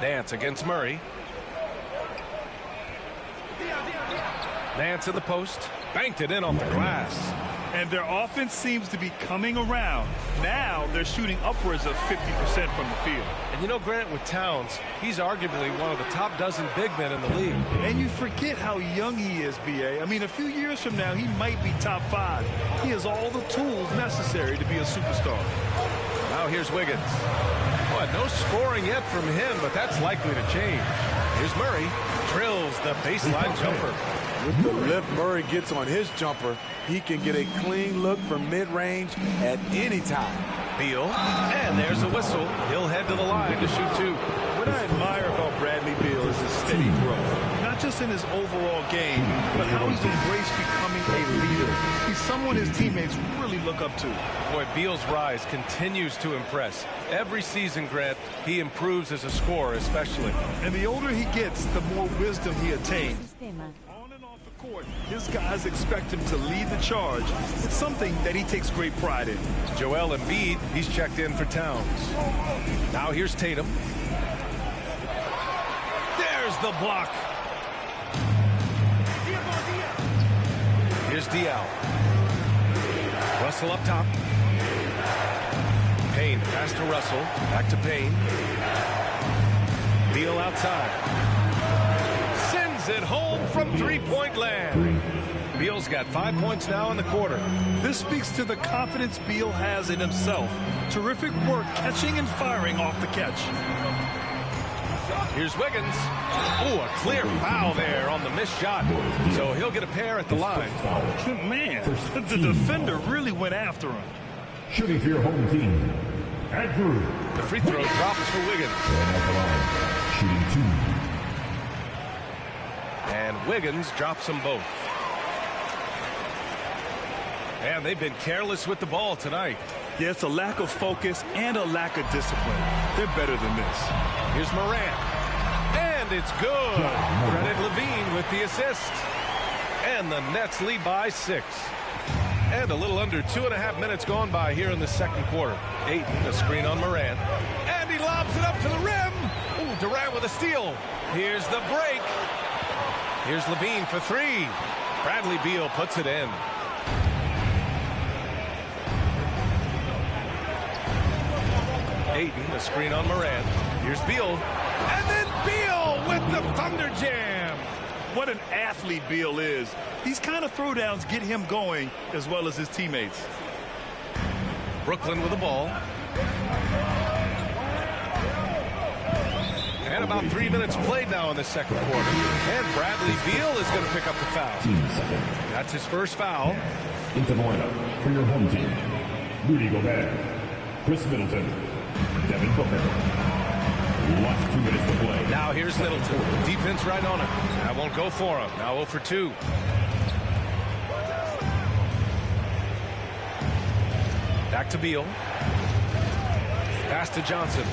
Nance against Murray. Nance in the post. Banked it in off the glass. And their offense seems to be coming around. Now they're shooting upwards of 50% from the field. And you know, Grant, with Towns, he's arguably one of the top dozen big men in the league. And you forget how young he is, B.A. I mean, a few years from now, he might be top 5. He has all the tools necessary to be a superstar. Now here's Wiggins. Boy, no scoring yet from him, but that's likely to change. Here's Murray. Drills the baseline jumper. With the lift Murray gets on his jumper, he can get a clean look from mid-range at any time. Beal, and there's a whistle. He'll head to the line to shoot 2. What I admire about Bradley Beal is his steady growth. Not just in his overall game, but how he's embraced becoming a leader. He's someone his teammates really look up to. Boy, Beal's rise continues to impress. Every season, Grant, he improves as a scorer, especially. And the older he gets, the more wisdom he attains. On and off the court, his guys expect him to lead the charge. It's something that he takes great pride in. Joel Embiid, he's checked in for Towns. Now here's Tatum. There's the block. Here's Dial. Russell up top. Payne pass to Russell. Back to Payne. Beal outside. Sends it home from three-point land. Beal's got 5 points now in the quarter. This speaks to the confidence Beal has in himself. Terrific work catching and firing off the catch. Here's Wiggins. Oh, a clear foul there on the missed shot. So he'll get a pair at the line. Man, the defender really went after him. Shooting for your home team, Andrew. The free throw drops for Wiggins. And at the line, shooting 2. And Wiggins drops them both. And they've been careless with the ball tonight. Yeah, it's a lack of focus and a lack of discipline. They're better than this. Here's Morant. And it's good. Credit Levine with the assist. And the Nets lead by 6. And a little under 2.5 minutes gone by here in the second quarter. Ayton, a screen on Morant. And he lobs it up to the rim. Ooh, Durant with a steal. Here's the break. Here's Levine for 3. Bradley Beal puts it in. Ayton, a screen on Morant. Here's Beal. And then Beal with the thunder jam. what an athlete Beal is. These kind of throwdowns get him going as well as his teammates. Brooklyn with the ball. And about 3 minutes played now in the second quarter. And Bradley Beal is going to pick up the foul. That's his first foul. Into the lineup for your home team, Rudy Gobert, Chris Middleton, Devin Booker. Last 2 minutes to play. Now here's Middleton. Defense right on him. That won't go for him. Now 0 for 2. Back to Beal. Pass to Johnson.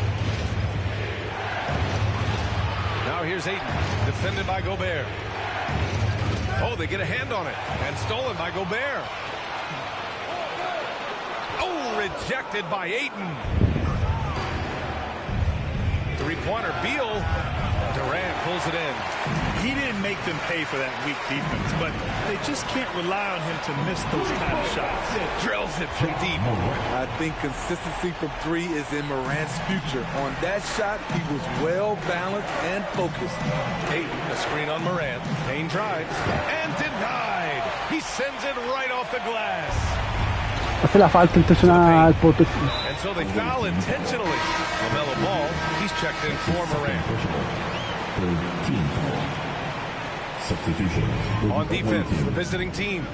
Now here's Ayton. Defended by Gobert. Oh, they get a hand on it. And stolen by Gobert. Oh, rejected by Ayton. Three-pointer, Beal. Durant pulls it in. He didn't make them pay for that weak defense, but they just can't rely on him to miss those kind of shots. It drills it from deep. I think consistency from three is in Morant's future. On that shot, he was well-balanced and focused. Ayton, a screen on Morant. Payne drives. And denied. He sends it right off the glass. Hace la falta intencional. And so they foul intentionally. LaMelo Ball, he's checked in for Morant. On defense, the visiting team.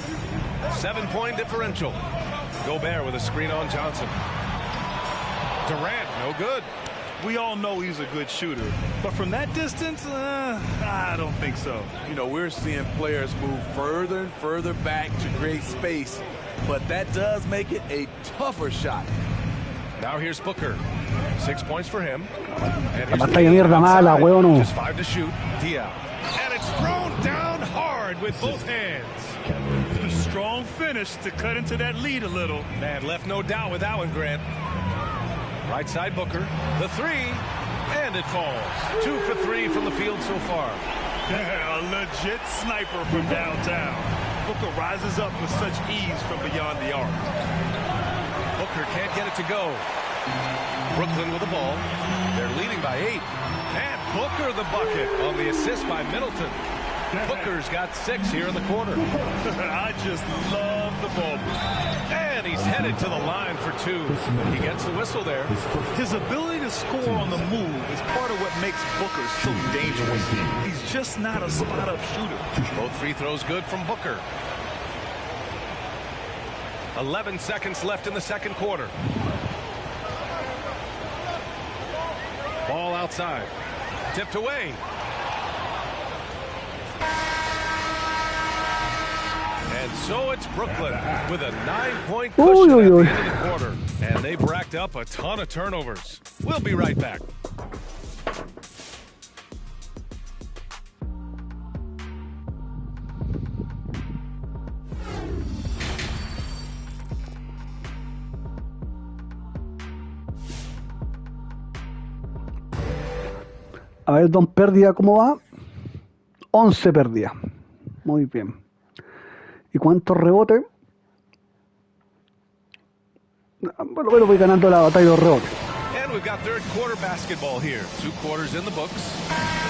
7-point differential. Gobert with a screen on Johnson. Durant, no good. We all know he's a good shooter, but from that distance, I don't think so. You know, we're seeing players move further and further back to create space, but that does make it a tougher shot. Now here's Booker. 6 points for him. And La batalla mierda mala, huevón. Just 5 to shoot. Diaz. And it's thrown down hard with both hands. A strong finish to cut into that lead a little. Man, left no doubt with that one, Grant. Right side Booker. The three. And it falls. 2 for 3 from the field so far. A legit sniper from downtown. Booker rises up with such ease from beyond the arc. Booker can't get it to go. Brooklyn with the ball. They're leading by 8. And Booker the bucket on the assist by Middleton. Booker's got 6 here in the quarter. I just love the ball. And he's headed to the line for 2. He gets the whistle there. His ability to score on the move is part of what makes Booker so dangerous. He's just not a spot-up shooter. Both free throws good from Booker. 11 seconds left in the second quarter. Ball outside. Tipped away. And so it's Brooklyn with a 9-point cushion at the end of the quarter. And they've racked up a ton of turnovers. We'll be right back. A ver, Don Pérdida, ¿cómo va? 11 pérdidas. Muy bien. ¿Y cuántos rebotes? Bueno, voy ganando la batalla de los rebotes. And we've got third quarter basketball here. 2 quarters in the books.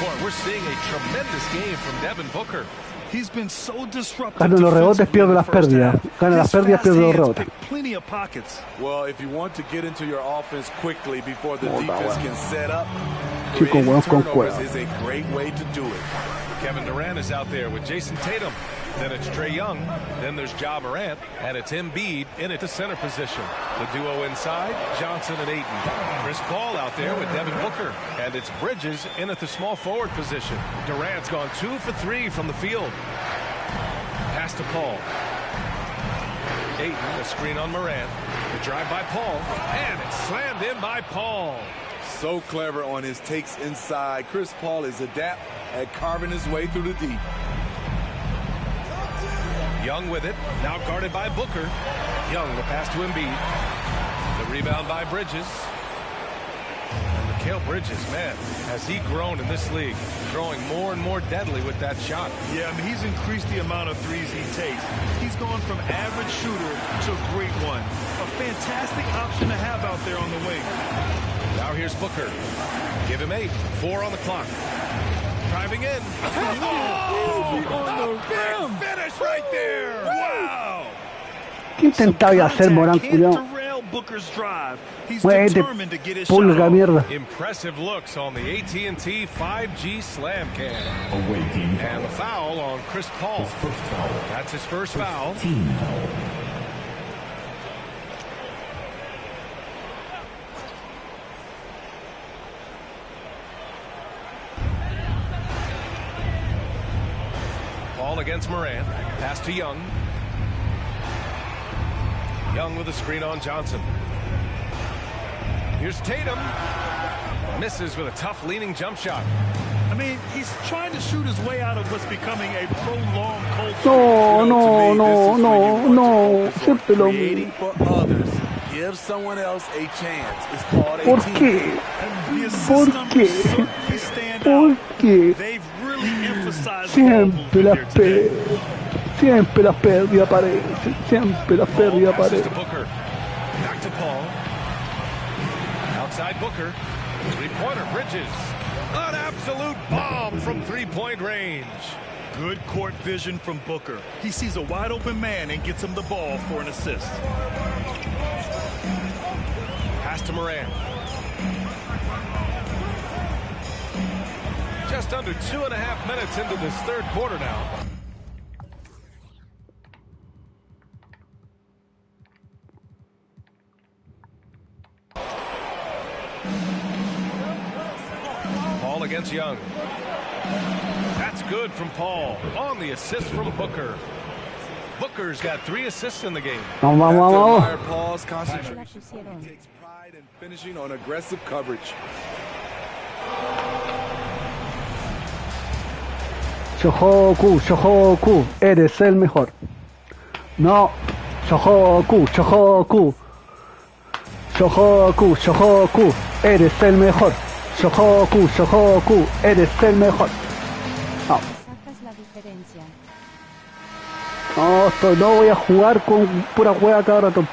Boy, we're seeing a tremendous game from Devin Booker. He's been so disruptive. Gana los rebotes, pierde las pérdidas. Gana las pérdidas, pierde los rebotes. Plenty of pockets. Well, if you want to get into your offense quickly before the defense can set up, Chico, weón con cueva. is a great way to do it. Kevin Durant is out there with Jason Tatum. Then it's Trae Young. Then there's Ja Morant. And it's Embiid in at the center position. The duo inside, Johnson and Ayton. Chris Paul out there with Devin Booker. And it's Bridges in at the small forward position. Durant's gone 2 for 3 from the field. Pass to Paul. Ayton, a screen on Morant. The drive by Paul. And it's slammed in by Paul. So clever on his takes inside. Chris Paul is adept at carving his way through the deep. Young with it, now guarded by Booker. Young, the pass to Embiid. The rebound by Bridges. And Mikal Bridges, man, has he grown in this league, growing more and more deadly with that shot. Yeah, I mean, he's increased the amount of threes he takes. He's gone from average shooter to a great one. A fantastic option to have out there on the wing. Now here's Booker. Give him 8. 4 on the clock. Driving in. Oh, big finish right there. Wow. ¿Qué intentaba hacer Morán, culiao? Muévete, pulga mierda. Impressive looks on the AT&T 5G Slam Cam. And the foul on Chris Paul. That's his first foul. Paul against Morant. Pass to Young. Young with a screen on Johnson. Here's Tatum. Misses with a tough leaning jump shot. I mean, he's trying to shoot his way out of what's becoming a prolonged culture. No. Siempre lo creating for others. Give someone else a chance. It's called a ¿Por team. qué? ¿Por qué? They've really emphasized Siempre las pérdidas aparecen. Siempre las pérdidas aparecen. Back to Paul. Outside Booker. Three-pointer, Bridges. An absolute bomb from three-point range. Good court vision from Booker. He sees a wide-open man and gets him the ball for an assist. Pass to Morant. Just under 2.5 minutes into this third quarter now. Paul against Young. That's good from Paul. On the assist from Booker. Booker's got 3 assists in the game. After Paul's concentration, he takes pride in finishing on aggressive coverage. Shohoku, eres el mejor. No, Shohoku, eres el mejor. Shohoku, eres el mejor. No. No voy a jugar con pura hueá cada rato.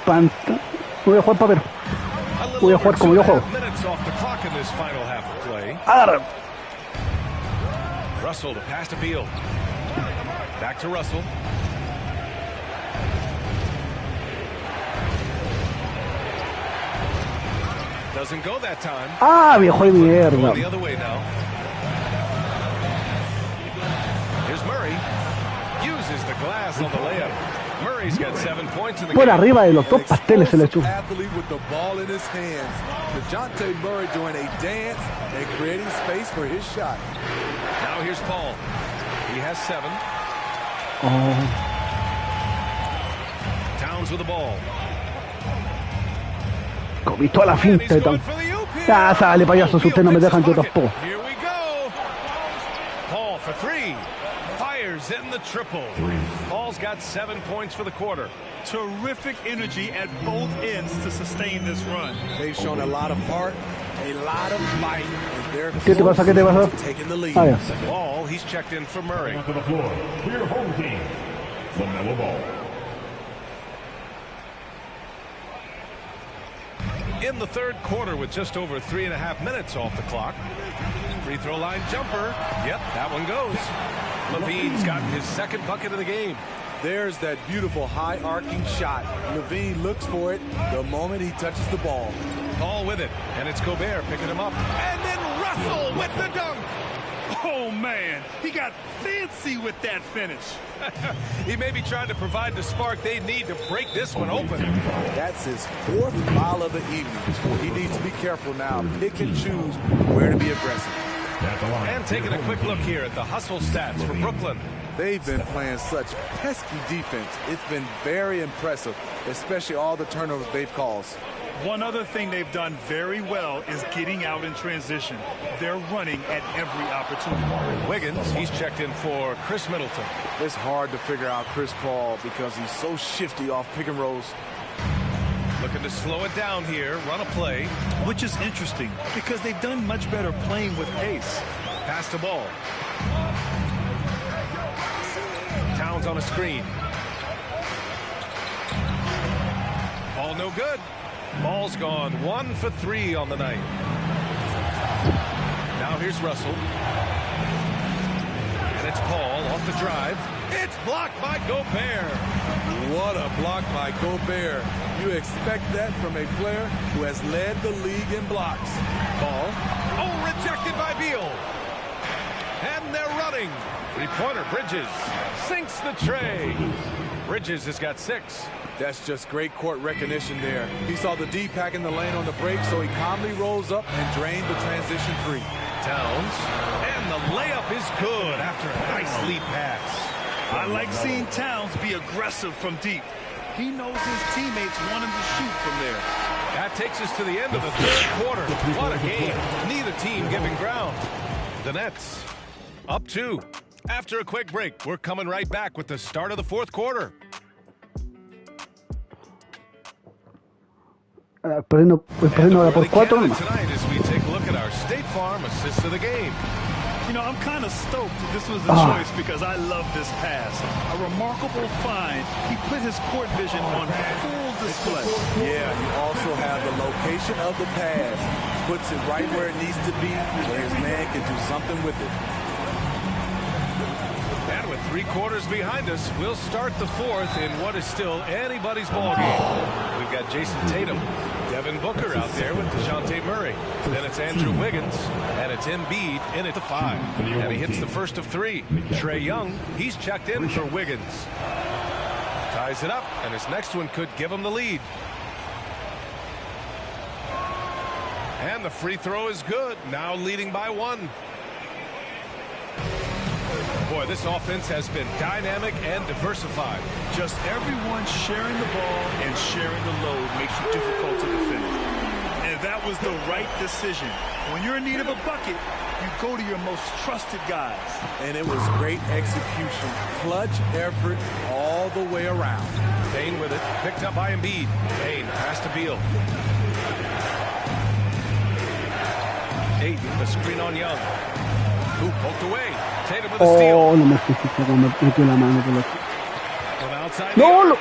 Voy a jugar papel. Voy a jugar como yo juego. Agarra. Russell to pass to Beal. Back to Russell. Doesn't go that time. Viejo de mierda. The other way now. Here's Murray. Uses the glass on the layup. Murray's got 7 points in the game. Por arriba de los dos pasteles se le echó. Athlete with the ball in his hands. DeJounte Murray doing a dance and creating space for his shot. Now here's Paul. He has 7. Towns with the ball. Comí toda la finta de tan. Ya sale payaso, si ustedes no me dejan yo tampoco. Here we go. Paul for 3. Fires in the triple. Paul's got 7 points for the quarter. Terrific energy at both ends to sustain this run. They've shown a lot of heart, a lot of fight, and they're ¿Qué te pasa? taking the lead. Ball, he's checked in for Murray. To the floor for your home team, LaMelo Ball. In the third quarter with just over 3.5 minutes off the clock. Free throw line jumper. Yep, that one goes. Levine's gotten his second bucket of the game. There's that beautiful high arcing shot. Levine looks for it the moment he touches the ball. Paul with it, and it's Gobert picking him up. And then Russell with the dunk. Oh, man, he got fancy with that finish. He may be trying to provide the spark they need to break this one open. That's his 4th foul of the evening. He needs to be careful now. Pick and choose where to be aggressive. And taking a quick look here at the hustle stats for Brooklyn. They've been playing such pesky defense. It's been very impressive, especially all the turnovers they've caused. One other thing they've done very well is getting out in transition. They're running at every opportunity. Wiggins, he's checked in for Chris Middleton. It's hard to figure out Chris Paul because he's so shifty off pick and rolls. Looking to slow it down here, run a play. Which is interesting because they've done much better playing with pace. Pass the ball. Towns on a screen. Ball no good. Ball's gone 1 for 3 on the night. Now here's Russell. it's Paul off the drive. It's blocked by Gobert. What a block by Gobert. You expect that from a player who has led the league in blocks. Ball. Oh, rejected by Beal. And they're running. Three-pointer Bridges sinks the tray. Bridges has got 6. That's just great court recognition there. He saw the D pack in the lane on the break, so he calmly rolls up and drained the transition free. Towns. And the layup is good after a nice lead pass. I like seeing Towns be aggressive from deep. He knows his teammates want him to shoot from there. That takes us to the end of the third quarter. What a game. Neither team giving ground. The Nets up 2. After a quick break, we're coming right back with the start of the fourth quarter. Perdiendo ahora por 4 nomás. Tonight as we take a look at our State Farm assist of the game. You know, I'm kind of stoked that this was the choice because I love this pass. A remarkable find. He put his court vision on full display. Yeah, you also have the location of the pass. Puts it right where it needs to be, where his man can do something with it. And with 3 quarters behind us, we'll start the fourth in what is still anybody's ballgame. We've got Jason Tatum, Devin Booker out there with DeJounte Murray. Then it's Andrew Wiggins, and it's Embiid in at the 5. And he hits the first of 3. Trae Young, he's checked in for Wiggins. Ties it up, and his next one could give him the lead. And the free throw is good, now leading by 1. Boy, this offense has been dynamic and diversified. Just everyone sharing the ball and sharing the load makes you difficult to defend. And that was the right decision. When you're in need of a bucket, you go to your most trusted guys. And it was great execution. Clutch effort all the way around. Payne with it, picked up by Embiid. Payne, pass to Beal. Ayton, the screen on Young. Who poked away. Tatum with a steal. No me fijé cuando metió la mano por From outside no.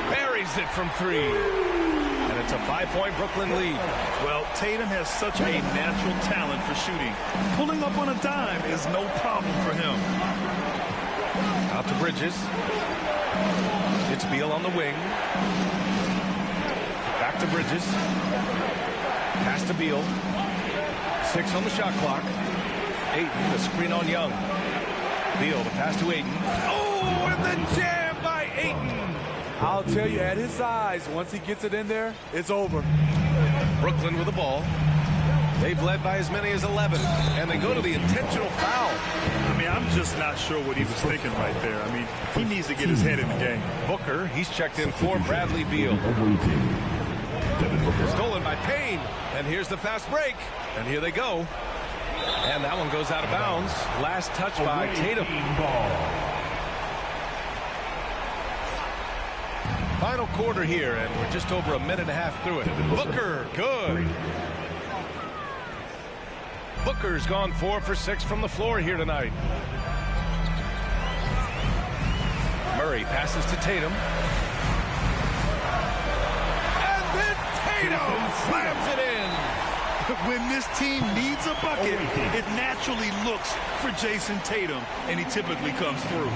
Buries it from 3. And it's a 5-point Brooklyn lead. Well, Tatum has such a natural talent for shooting. Pulling up on a dime is no problem for him. Out to Bridges. It's Beal on the wing. Back to Bridges. Pass to Beal. 6 on the shot clock. Ayton, the screen on Young. Beal, the pass to Ayton. Oh, and the jam by Ayton. I'll tell you, at his size, once he gets it in there, it's over. Brooklyn with the ball. They've led by as many as 11, and they go to the intentional foul. I mean, I'm just not sure what he was thinking right there. I mean, he needs to get his head in the game. Booker, he's checked in for Bradley Beal. Stolen by Payne, and here's the fast break, and here they go. And that one goes out of bounds. Last touch by Tatum. Final quarter here, and we're just over a minute and a half through it. Booker, good. Booker's gone 4 for 6 from the floor here tonight. Murray passes to Tatum. And then Tatum slams it in. When this team needs a bucket, it naturally looks for Jason Tatum, and he typically comes through.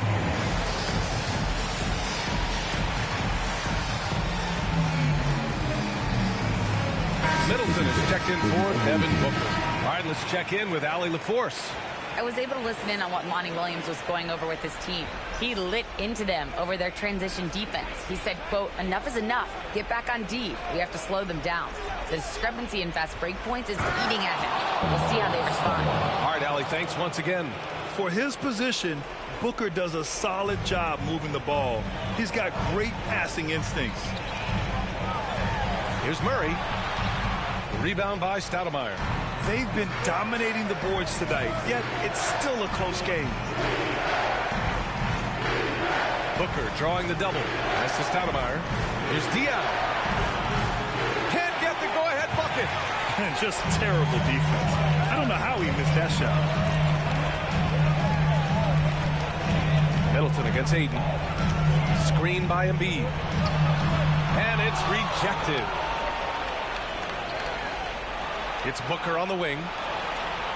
Middleton is checked in for Devin Booker. All right, let's check in with Allie LaForce. I was able to listen in on what Monty Williams was going over with his team. He lit into them over their transition defense. He said, quote, enough is enough. Get back on D. We have to slow them down. The discrepancy in fast break points is eating at him. We'll see how they respond. All right, Allie, thanks once again. For his position, Booker does a solid job moving the ball. He's got great passing instincts. Here's Murray. Rebound by Stoudemire. They've been dominating the boards tonight, yet it's still a close game. Booker drawing the double. That's to Stoudemire. Here's Diallo. Can't get the go-ahead bucket. And just terrible defense. I don't know how he missed that shot. Middleton against Ayton. Screen by Embiid. And it's rejected. It's Booker on the wing.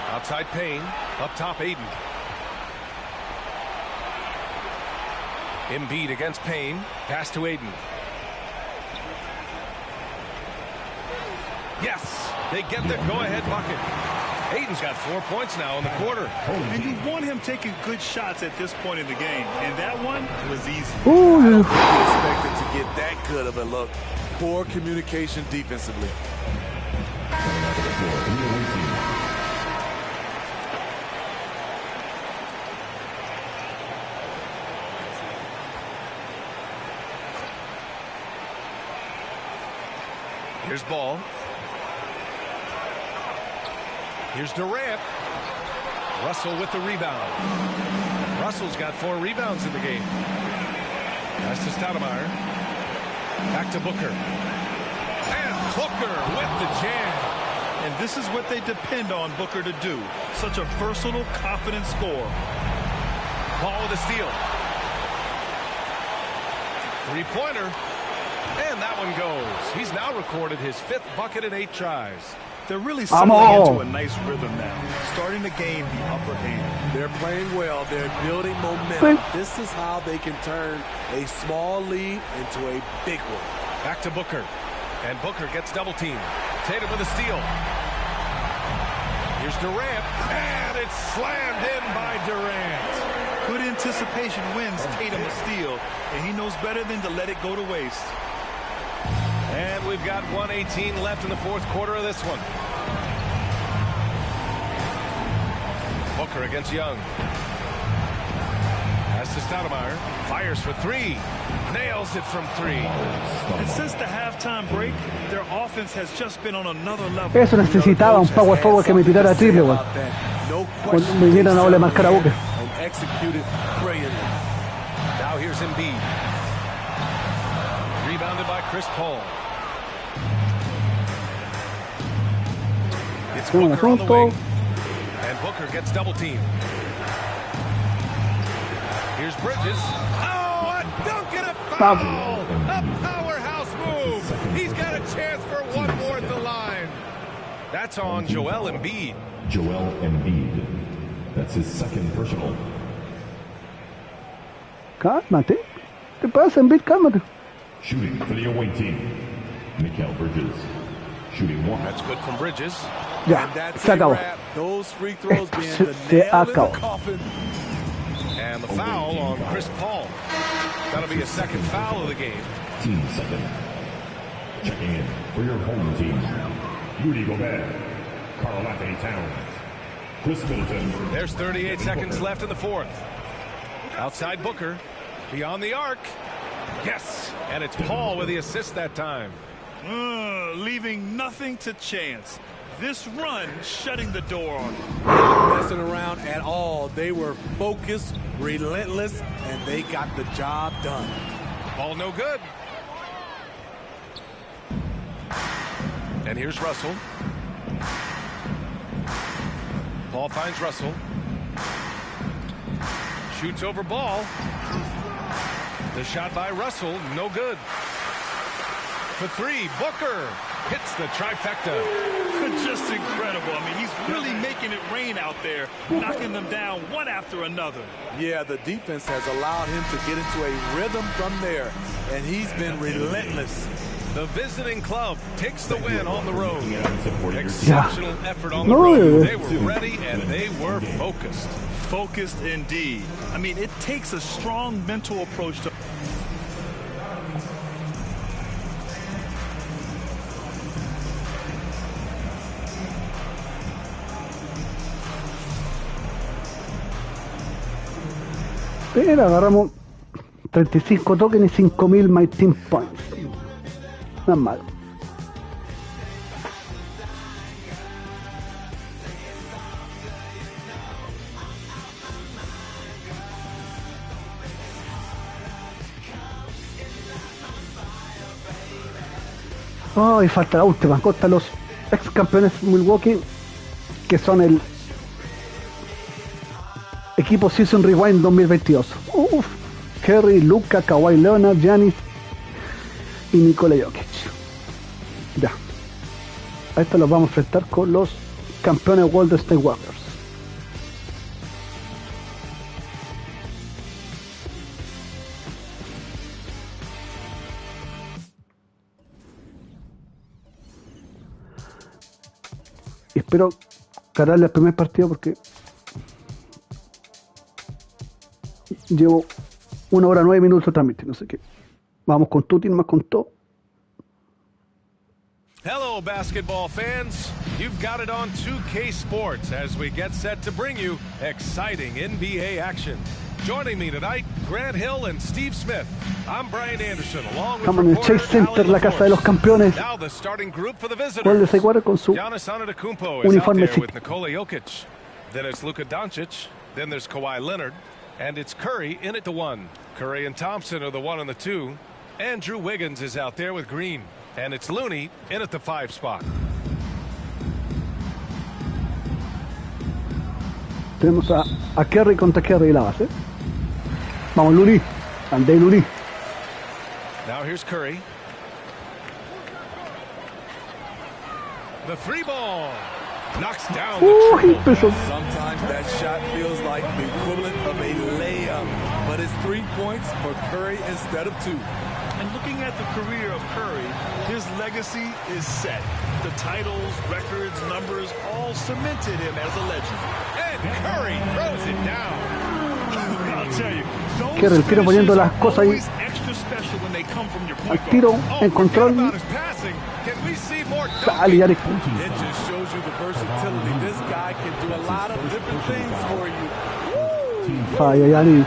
Outside Payne. Up top Ayton. Embiid against Payne. Pass to Aiden. Yes, they get the go-ahead bucket. Aiden's got 4 points now in the quarter. And you want him taking good shots at this point in the game. And that one was easy. I don't think you expected to get that good of a look. Poor communication defensively. Here's Ball. Here's Durant. Russell with the rebound. Russell's got 4 rebounds in the game. Pass to Stoudemire. Back to Booker. And Booker with the jam. And this is what they depend on Booker to do. Such a versatile, confident scorer. Ball with a steal. 3-pointer. And that one goes. He's now recorded his 5th bucket in 8 tries. They're really settling into a nice rhythm now, starting to gain the upper hand. They're playing well. They're building momentum. This is how they can turn a small lead into a big one. Back to Booker. And Booker gets double teamed. Tatum with a steal. Here's Durant. And it's slammed in by Durant. Good anticipation wins Tatum a steal, and he knows better than to let it go to waste. And we've got 1:18 left in the 4th quarter of this one. Booker against Young. Pass to Stoudemire. Fires for 3. Nails it from 3. And since the halftime break, their offense has just been on another level. Eso necesitaba un power forward que me tirara triple, weón. Cuando me vinieron a doble marcar a Booker. Executed brilliantly. Now here's Embiid. Rebounded by Chris Paul. It's Booker on the wing. And Booker gets double teamed. Here's Bridges. Oh, a dunk and a foul! A powerhouse move. He's got a chance for one more at the line. That's on Joel Embiid. Joel Embiid. That's his 2nd personal. Cálmate. ¿Qué pasa, Embiid? Cálmate. Shooting for the away team, Mikal Bridges. Shooting 1. That's good from Bridges. Ya, se acabó. Those free throws being Se the nail in the acabó. coffin. And the foul on Chris Paul. That'll be a 2nd foul of the game. Team 2nd. Checking in for your home team, Rudy Gobert, Karl Anthony Towns, Chris Middleton. There's 38 seconds left in the 4th. Outside Booker. Beyond the arc. Yes. And it's Paul with the assist that time. Leaving nothing to chance. This run shutting the door on them. Not messing around at all. They were focused, relentless, and they got the job done. Ball no good. And here's Russell. Paul finds Russell. Shoots over Ball. The shot by Russell, no good. For 3, Booker hits the trifecta. Just incredible. I mean, he's really making it rain out there, knocking them down one after another. Yeah, the defense has allowed him to get into a rhythm from there, and he's been relentless. The visiting club takes the win on the road. Exceptional effort on the No. road. They were ready and they were focused. Focused indeed. I mean, it takes a strong mental approach to... Pero agarramos 35 tokens y 5000 My Team Points. No es malo. Oh, y falta la última. Contra los ex campeones Milwaukee, que son el equipo Season Rewind 2022. Uf, Curry, Luka, Kawhi Leonard, Giannis y Nikola Jokic. Ya. A esto los vamos a enfrentar con los campeones Golden State Warriors. Y espero ganarle el primer partido porque llevo 1 hora 9 minutos transmitiendo, no sé qué. Vamos con Tuti, más con todo. Hello, basketball fans. You've got it on 2K Sports as we get set to bring you exciting NBA action. Joining me tonight, Grant Hill and Steve Smith. I'm Brian Anderson, along with Estamos en el Chase Center, la casa de los campeones. Now the starting group for the visitors. Gol de C4 con su Giannis Antetokounmpo is out there with Nikola Jokic. Then it's Luka Doncic. Then there's Kawhi Leonard. And it's Curry in at the 1. Curry and Thompson are the 1 and the 2. Andrew Wiggins is out there with Green. And it's Looney in at the 5 spot. Tenemos a Curry contra Curry la base. Vamos, Looney. André Looney. Now here's Curry. The 3 ball. Knocks down the triple. Sometimes that shot feels like the equivalent of a layup, but it's 3 points for Curry instead of 2. And looking at the career of Curry, his legacy is set. The titles, records, numbers all cemented him as a legend. And Curry throws it down. I'll tell you, Curry, el tiro poniendo las cosas ahí al tiro, en control. Sale Yanis. It just shows you the versatility. This guy can do a lot of different things for you. Falla Yanis.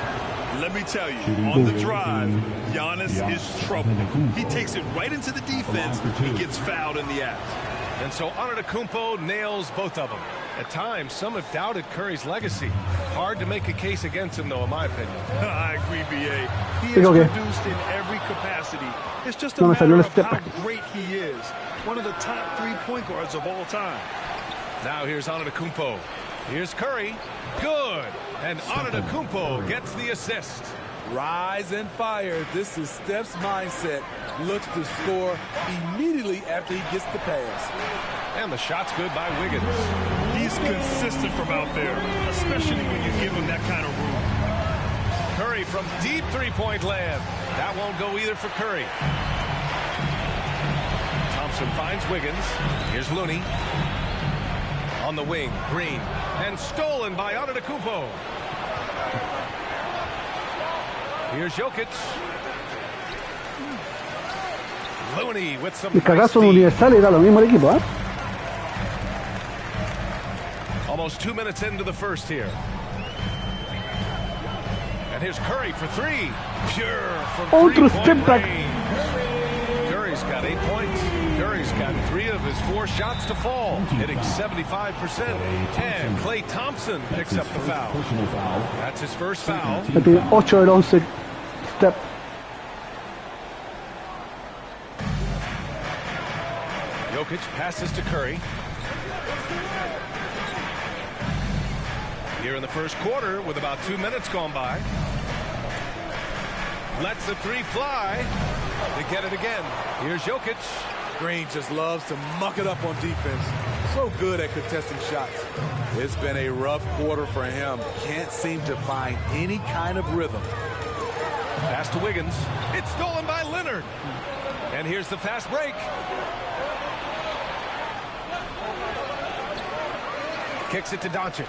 Let me tell you, on the drive, Giannis is trouble. He takes it right into the defense. He gets fouled in the act. And so Antetokounmpo nails both of them. At times, some have doubted Curry's legacy. Hard to make a case against him, though, in my opinion. I agree, B.A. He is produced in every capacity. It's just a matter of how great he is. One of the top 3 point guards of all time. Now here's Antetokounmpo. Here's Curry. Good. And Antetokounmpo gets the assist. Rise and fire. This is Steph's mindset. Looks to score immediately after he gets the pass. And the shot's good by Wiggins. He's consistent from out there, especially when you give him that kind of room. Curry from deep three-point land. That won't go either for Curry. Thompson finds Wiggins. Here's Looney. On the wing, Green. And stolen by Antetokounmpo. Here's Jokic. Looney with some El cagazo de Universal y da lo mismo al equipo, ¿eh? Almost 2 minutes into the first here. And here's Curry for 3. Pure from Otro 3-point step back. range. Curry's got 8 points. Curry's got 3 of his 4 shots to fall, hitting 75%. And Klay Thompson picks up the foul. That's his first foul. 8 del 11 step. Jokic passes to Curry. Here in the first quarter with about 2 minutes gone by. Lets the 3 fly. They get it again. Here's Jokic. Green just loves to muck it up on defense. So good at contesting shots. It's been a rough quarter for him. Can't seem to find any kind of rhythm. Pass to Wiggins. It's stolen by Leonard. And here's the fast break. Kicks it to Doncic.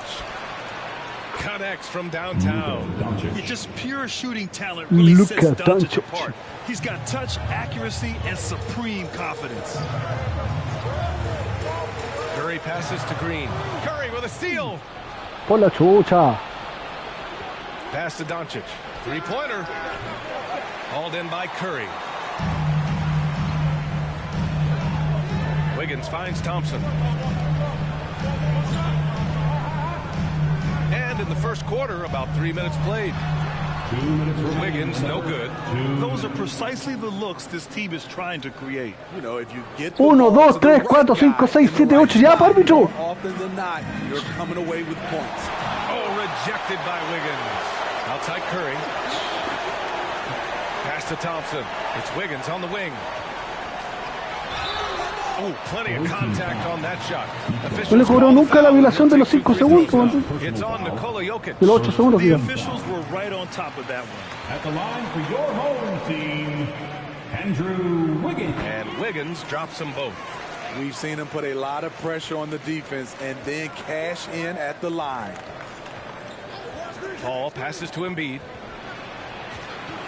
Connects from downtown. It's just pure shooting talent really sets Doncic apart. He's got touch, accuracy, and supreme confidence. Curry passes to Green. Curry with a steal. Por la chucha. Pass to Doncic. 3-pointer. Hauled in by Curry. Wiggins finds Thompson. And in the first quarter, about 3 minutes played. 2 minutes for Wiggins, no good. Those are precisely the looks this team is trying to create. You know, if you get 1, 2, 3, 4, 5, 6, 7, 8. Ya, árbitro. Often than not, you're coming away with points. Oh, rejected by Wiggins. Outside Curry. Pass to Thompson. It's Wiggins on the wing. Oh, plenty of contact on that shot. No le cobró nunca la violación de los 5 segundos. It's on Nikola Jokic. De los 8 segundos, The digamos. officials were right on top of that one. At the line for your home team, Andrew Wiggins. And Wiggins drops them both. We've seen him put a lot of pressure on the defense and then cash in at the line. Paul passes to Embiid.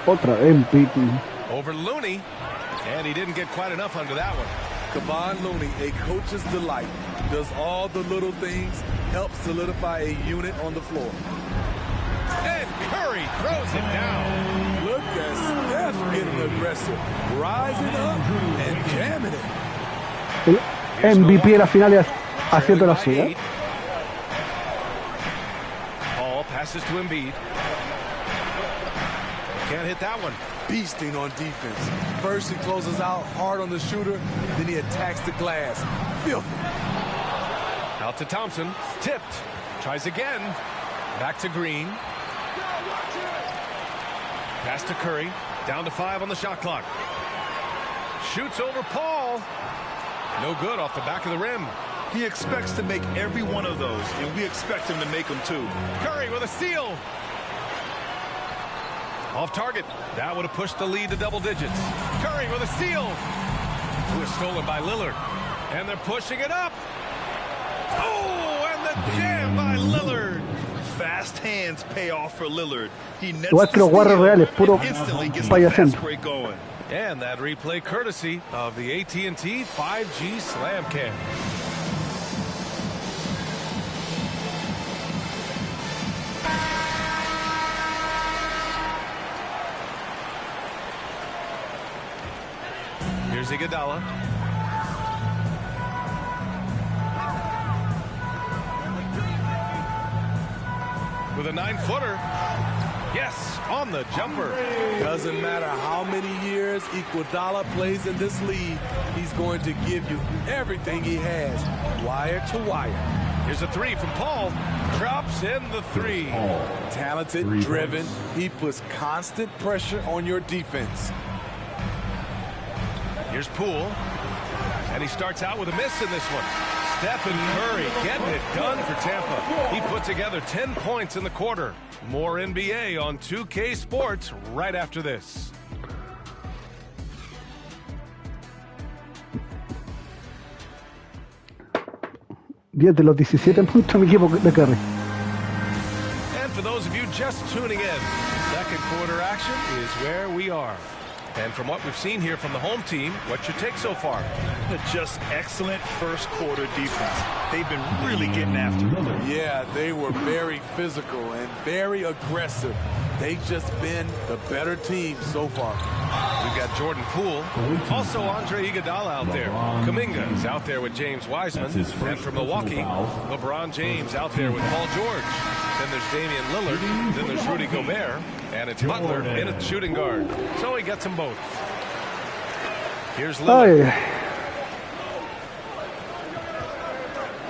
Otra Embiid. Over Looney. And he didn't get quite enough under that one. Kevon Looney, a coach's delight, does all the little things, helps solidify a unit on the floor. And Curry throws it down. Look at Steph getting aggressive, rising up and jamming it. El MVP de la final haciendo la suya. Paul passes to Embiid. Can't hit that one. Beasting on defense. First he closes out hard on the shooter, then he attacks the glass. Filthy. Out to Thompson. Tipped. Tries again. Back to Green. Pass to Curry. Down to 5 on the shot clock. Shoots over Paul. No good off the back of the rim. He expects to make every one of those, and we expect him to make them too. Curry with a steal. Off target. That would have pushed the lead to double digits. Curry with a steal. It was stolen by Lillard. And they're pushing it up. Oh, and the jam by Lillard. Fast hands pay off for Lillard. He nets Igual que los Warriors reales, puro payasento. going. And that replay courtesy of the AT&T 5G Slam Cam. Here's Iguodala. With a 9-footer. Yes, on the jumper. Doesn't matter how many years Iguodala plays in this league, he's going to give you everything he has, wire to wire. Here's a 3 from Paul. Drops in the 3. Talented, driven. He puts constant pressure on your defense. Here's Poole. And he starts out with a miss in this one. Stephen Curry getting it done for Tampa. He put together 10 points in the quarter. More NBA on 2K Sports right after this. Diez de los 17 puntos mi equipo de Curry. And for those of you just tuning in, second quarter action is where we are. And from what we've seen here from the home team, what's your take so far? Just excellent first quarter defense. They've been really getting after it. Yeah, they were very physical and very aggressive. They've just been the better team so far. We've got Jordan Poole. Also Andre Iguodala out there. Kuminga is out there with James Wiseman. And from Milwaukee, LeBron James out there with Paul George. Then there's Damian Lillard. Then there's Rudy Gobert. And it's Butler in at shooting guard. So he gets them both. Here's Lillard.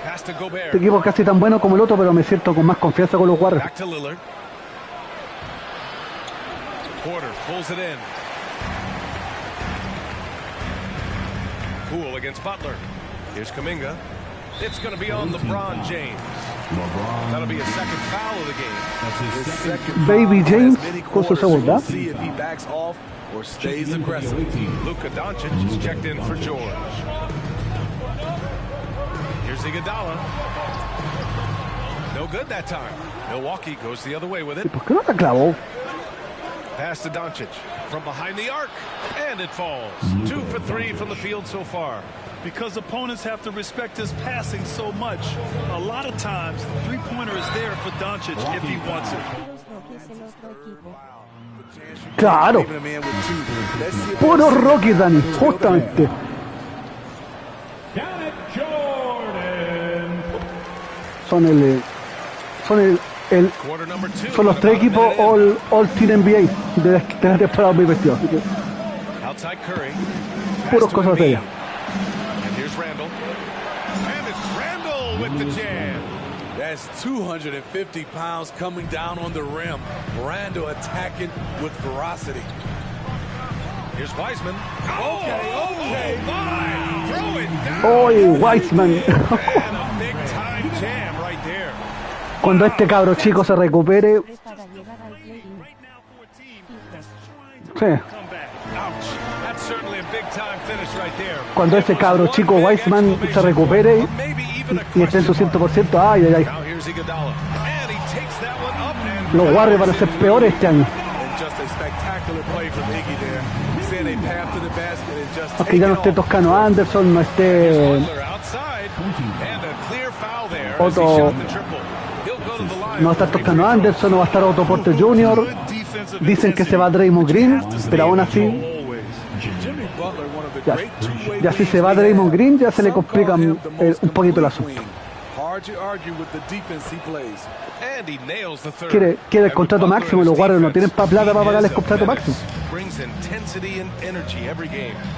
Pass to Gobert. Este equipo es casi tan bueno como el otro, pero me siento con más confianza con los Warriors. Back to Lillard. Porter pulls it in. Poole against Butler. Here's Kuminga. It's going to be on LeBron James. That'll be a second foul of the game. That's his second Baby foul. James con su segunda. We'll see if he backs off or stays aggressive. Luka Doncic is checked in for George. Here's Iguodala. No good that time. Milwaukee goes the other way with it. ¿Por qué no la clavó? Pass to Doncic from behind the arc, and it falls. 2 for 3 from the field so far. Because opponents have to respect his passing so much. A lot of times, the three-pointer is there for Doncic if he wants it. Claro. Puro Rocky, Dani, justamente. Son son los 3 equipos All Team NBA de la temporada 2022. Outside Curry. Puros cosas de ella. And here's Randall. And it's Randall with the jam. That's 250 pounds coming down on the rim. Randall attacking with ferocity. Here's Wiseman. Okay. My. Throw it down. Oh, Wiseman. And a big time jam right there. Cuando este cabro chico se recupere. Sí. Ouch. That's certainly a big Cuando ese cabro chico Wiseman se recupere y esté en su 100%, ay, ay, ay. Los Warriors van a ser peores este año. Aunque ya no esté Toscano Anderson, no esté Otto, no va a estar Toscano Anderson, no va a estar Otto Porter Jr. Dicen que se va Draymond Green, pero aún así ya si se va Draymond Green ya se le complica un poquito el asunto. Quiere el contrato máximo y los Warriors no tienen plata para pagarle el contrato máximo.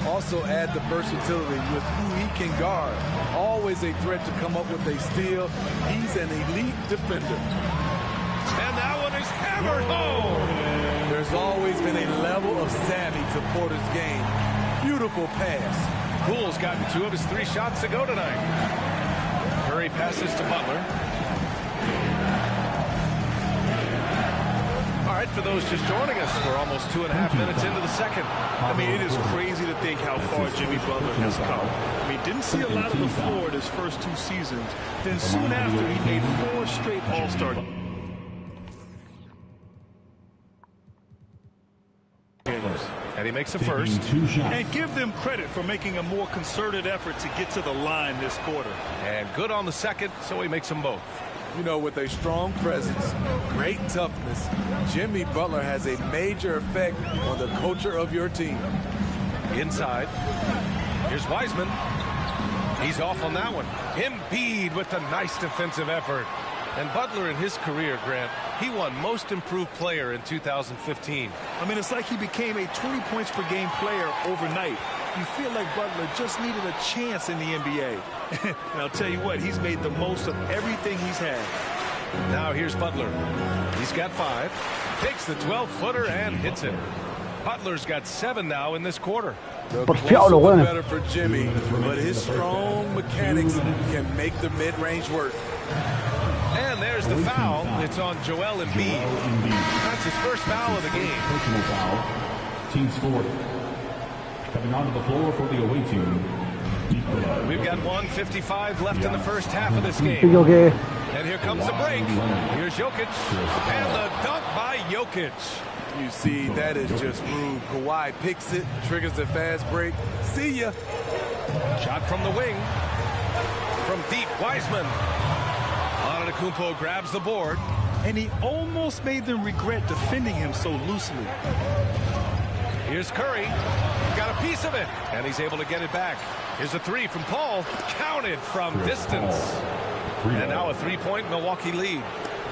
Also add the versatility with who he can guard. Always a threat to come up with a steal. He's an elite defender. And that one is hammered home. There's always been a level of savvy to Porter's game. Beautiful pass. Poole's gotten 2 of his 3 shots to go tonight. Curry passes to Butler. All right, for those just joining us, we're almost 2.5 minutes into the second. I mean, it is crazy to think how far Jimmy Butler has come. I mean, didn't see a lot of the floor his first 2 seasons. Then soon after, he made 4 straight All-Star games. And he makes a first. And give them credit for making a more concerted effort to get to the line this quarter. And good on the second, so he makes them both. You know, with a strong presence, great toughness, Jimmy Butler has a major effect on the culture of your team. Inside. Here's Wiseman. He's off on that one. Embiid with the nice defensive effort. And Butler in his career, Grant, he won Most Improved Player in 2015. I mean, it's like he became a 20 points per game player overnight. You feel like Butler just needed a chance in the NBA. And I'll tell you what, he's made the most of everything he's had. Now here's Butler. He's got 5. Takes the 12-footer and hits it. Butler's got 7 now in this quarter. Better for Jimmy, but his strong mechanics can make the mid-range work. And there's the foul. It's on Joel Embiid. That's his first foul of the game. Personal foul. Team's 4th. Coming onto the floor for the away team. We've got 1:55 left in the first half of this game. And here comes the break. Here's Jokic. And the dunk by Jokic. You see, that is just rude. Kawhi picks it, triggers the fast break. See ya. Shot from the wing. From deep, Wiseman. Antetokounmpo grabs the board. And he almost made them regret defending him so loosely. Here's Curry. Got a piece of it. And he's able to get it back. Here's a 3 from Paul. Counted from distance. And now a 3-point Milwaukee lead.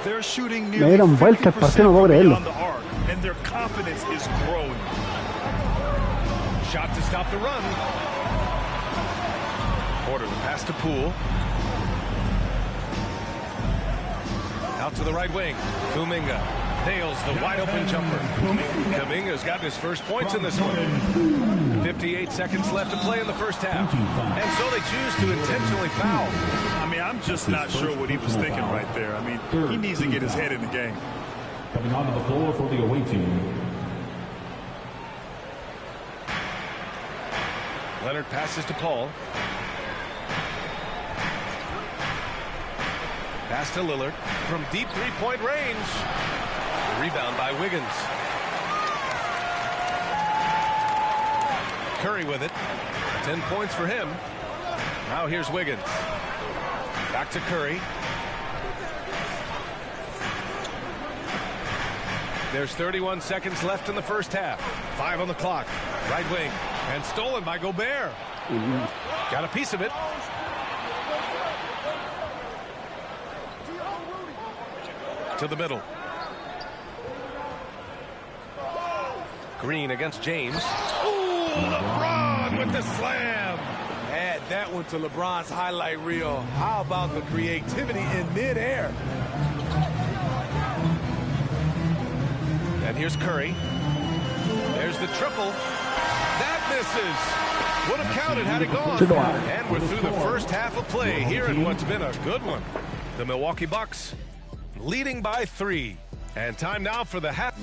They're shooting nearly 50% beyond the arc, and their confidence is growing. Shot to stop the run. Porter the pass to Poole. Out to the right wing. Kuminga nails the wide-open jumper. Kuminga's gotten his first points in this one. 58 seconds left to play in the first half. And so they choose to intentionally foul. I mean, I'm just not sure what he was thinking right there. I mean, he needs to get his head in the game. Coming onto the floor for the away team. Leonard passes to Paul. Pass to Lillard from deep 3-point range. The rebound by Wiggins. Curry with it. 10 points for him. Now here's Wiggins. Back to Curry. There's 31 seconds left in the first half. 5 on the clock. Right wing. And stolen by Gobert. Got a piece of it. To the middle. Green against James. Ooh, LeBron with the slam. Add that one to LeBron's highlight reel. How about the creativity in midair? And here's Curry. There's the triple. That misses. Would have counted had it gone. And we're through the first half of play here in what's been a good one. The Milwaukee Bucks leading by 3. And time now for the half.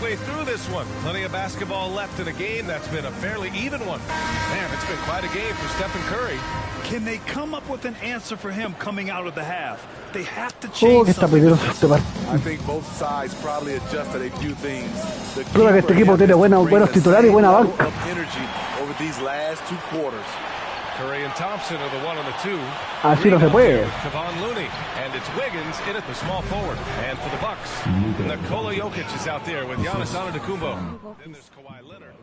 halfway through this one. Plenty of basketball left in a game that's been a fairly even one. Man, it's been quite a game for Stephen Curry. Can they come up with an answer for him coming out of the half? They have to change something. I think both sides probably adjusted a few things. Prueba que este equipo tiene buenos titulares y buena banca. Energy over these last 2 quarters. Curry and Thompson are the 1 and the 2. Así no se puede. Kevon Looney, and it's Wiggins in at the small forward. And for the Bucks, Nikola Jokic is out there with Giannis Antetokounmpo. Then there's Kawhi Leonard.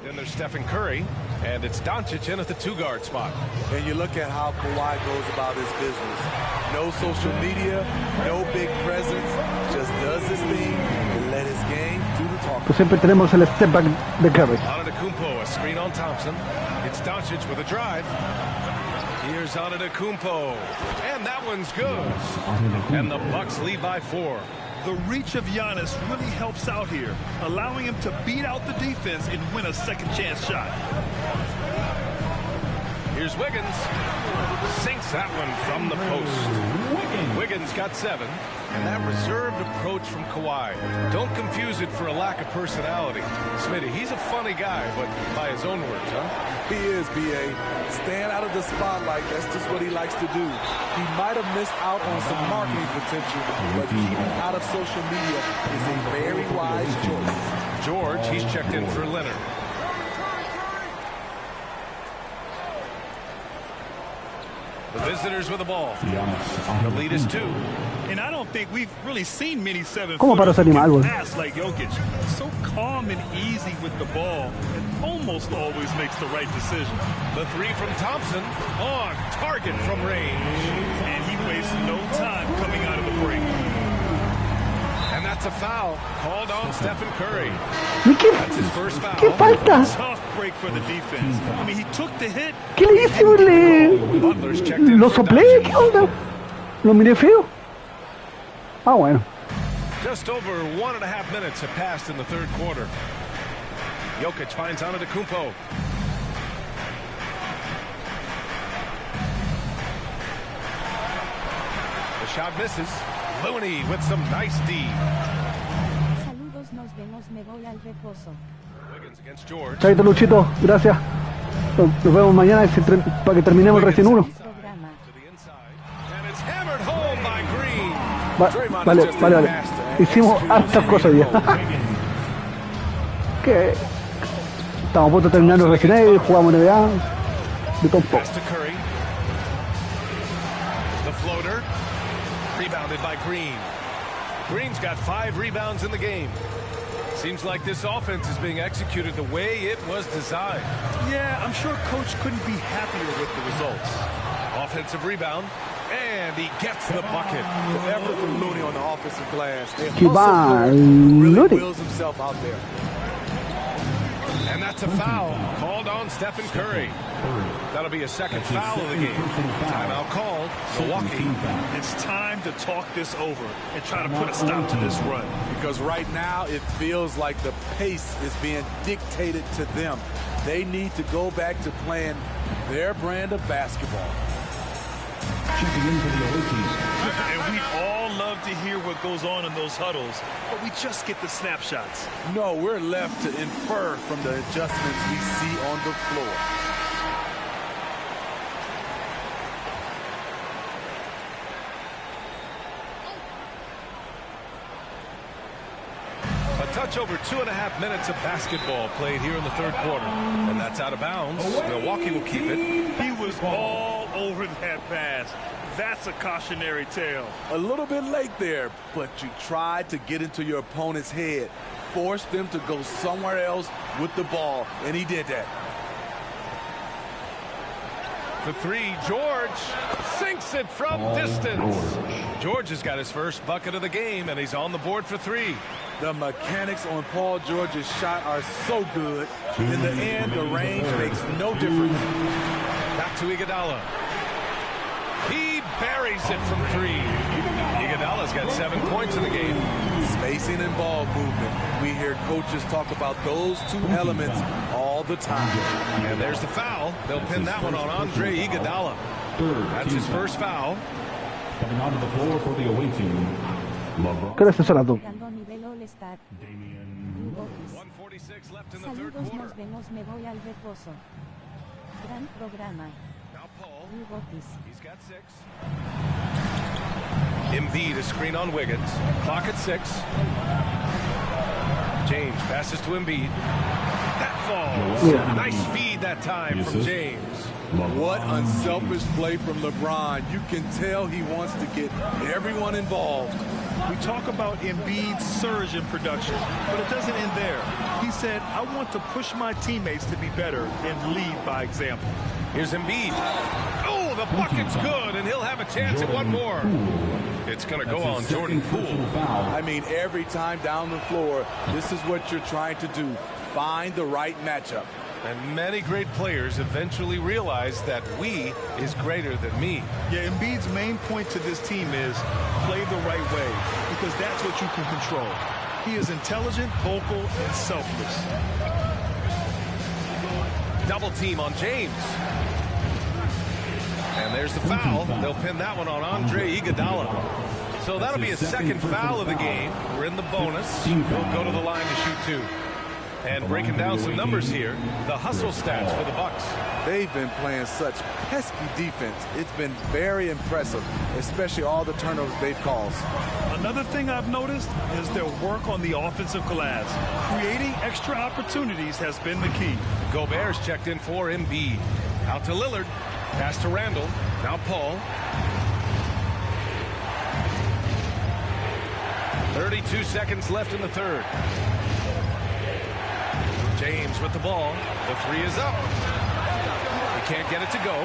Then there's Stephen Curry, and it's Doncic in at the 2-guard spot. And you look at how Kawhi goes about his business. No social media, no big presence, just does his thing and let his game do the talking. Pues siempre tenemos el step back de Curry. Antetokounmpo, a screen on Thompson. It's Doncic with a drive. Here's Antetokounmpo, and that one's good. And the Bucks lead by 4. The reach of Giannis really helps out here, allowing him to beat out the defense and win a second-chance shot. Here's Wiggins. Sinks that one from the post. Wiggins got 7. And that reserved approach from Kawhi. Don't confuse it for a lack of personality. Smitty, he's a funny guy, but by his own words, huh? He is, B.A. Stand out of the spotlight, that's just what he likes to do. He might have missed out on some marketing potential, but keeping out of social media is a very wise choice. George, he's checked in for Leonard. The visitors with the ball. The lead is 2. And I don't think we've really seen many 7-footers pass like Jokic. So calm and easy with the ball and almost always makes the right decision. The 3 from Thompson on target from range. And he wastes no time coming out of the break. And that's a foul called on Stephen Curry. That's his first foul. ¿Qué falta? Tough break for the defense. I mean, he took the hit. ¿Qué le hice? Butler's checked in. ¿Lo soplé? ¿Qué onda? ¿Lo miré feo? Ah, bueno. Just over 1.5 minutes have passed in the third quarter. Jokic finds Antetokounmpo. The shot misses. Looney with some nice D. Saludos, nos vemos, me voy al reposo. Wiggins against George. Chaito, Luchito, gracias. Nos vemos mañana para que terminemos el recién 1. Vale. Hicimos hartas cosas ya. Que estamos a punto de terminar el recién, jugamos NBA. De todo un poco. Rebounded by Green. Green's got 5 rebounds in the game. Seems like this offense is being executed the way it was designed. Yeah, I'm sure Coach couldn't be happier with the results. Offensive rebound, and he gets the bucket. The effort from Looney on the offensive glass. Looney wheels himself out there. And that's a foul called on Stephen Curry. That'll be a second foul of the game. Timeout called. Milwaukee. It's time to talk this over and try to put a stop to this run. Because right now it feels like the pace is being dictated to them. They need to go back to playing their brand of basketball. Checking in for the away team. And we all love to hear what goes on in those huddles, but we just get the snapshots. No, we're left to infer from the adjustments we see on the floor. A touch over 2.5 minutes of basketball played here in the third quarter. And that's out of bounds. Milwaukee will keep it. He was all over that pass. That's a cautionary tale. A little bit late there, but you tried to get into your opponent's head. Forced them to go somewhere else with the ball, and he did that. For 3, George sinks it from distance. George has got his first bucket of the game, and he's on the board for 3. The mechanics on Paul George's shot are so good. In the end, the range makes no difference. Back to Iguodala. He buries it from 3. Iguodala's got 7 points in the game. Spacing and ball movement. We hear coaches talk about those 2 elements all the time. And there's the foul. They'll pin that one on Andre Iguodala. That's his first foul. Coming onto the floor for the away team. ¿Qué es eso, Rato? molestar. 1:46 left in the third Saludos, quarter. nos vemos, me voy al reposo. Gran programa. Now Paul. Ugotis. He's got 6. Embiid is screen on Wiggins. Clock at 6. James passes to Embiid. That falls. Yeah. Nice feed that time from James. What unselfish play from LeBron. You can tell he wants to get everyone involved. We talk about Embiid's surge in production, but it doesn't end there. He said, I want to push my teammates to be better and lead by example. Here's Embiid. Oh, the bucket's good, and he'll have a chance at one more. It's going to go on Jordan Poole. I mean, every time down the floor, this is what you're trying to do. Find the right matchup. And many great players eventually realize that we is greater than me. Yeah, Embiid's main point to this team is play the right way, because that's what you can control. He is intelligent, vocal, and selfless. Double team on James. And there's the foul. They'll pin that one on Andre Iguodala. So that'll be a second foul of the game. We're in the bonus. We'll go to the line to shoot 2. And breaking down some numbers here, the hustle stats for the Bucks. They've been playing such pesky defense. It's been very impressive, especially all the turnovers they've caused. Another thing I've noticed is their work on the offensive glass. Creating extra opportunities has been the key. Gobert's checked in for Embiid. Out to Lillard. Pass to Randall. Now Paul. 32 seconds left in the third. James with the ball. The 3 is up. He can't get it to go.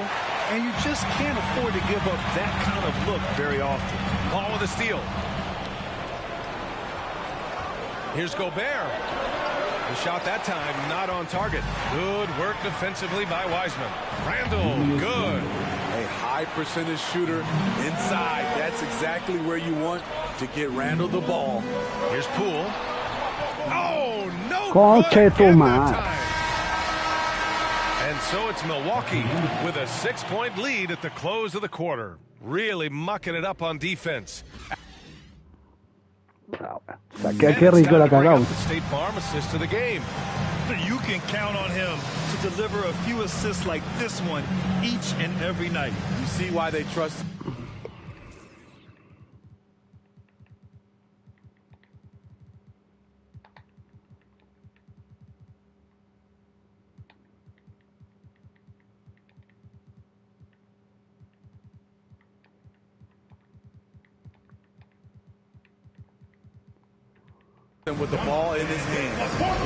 And you just can't afford to give up that kind of look very often. Paul with a steal. Here's Gobert. The shot that time not on target. Good work defensively by Wiseman. Randall, good. A high percentage shooter inside. That's exactly where you want to get Randall the ball. Here's Poole. Oh, no Conche good tu again madre. that time. And so it's Milwaukee with a 6-point lead at the close of the quarter. Really mucking it up on defense. Qué rico la cagao. The State Farm assist to the game. You can count on him to deliver a few assists like this one each and every night. You see why they trust. With the ball in his hand,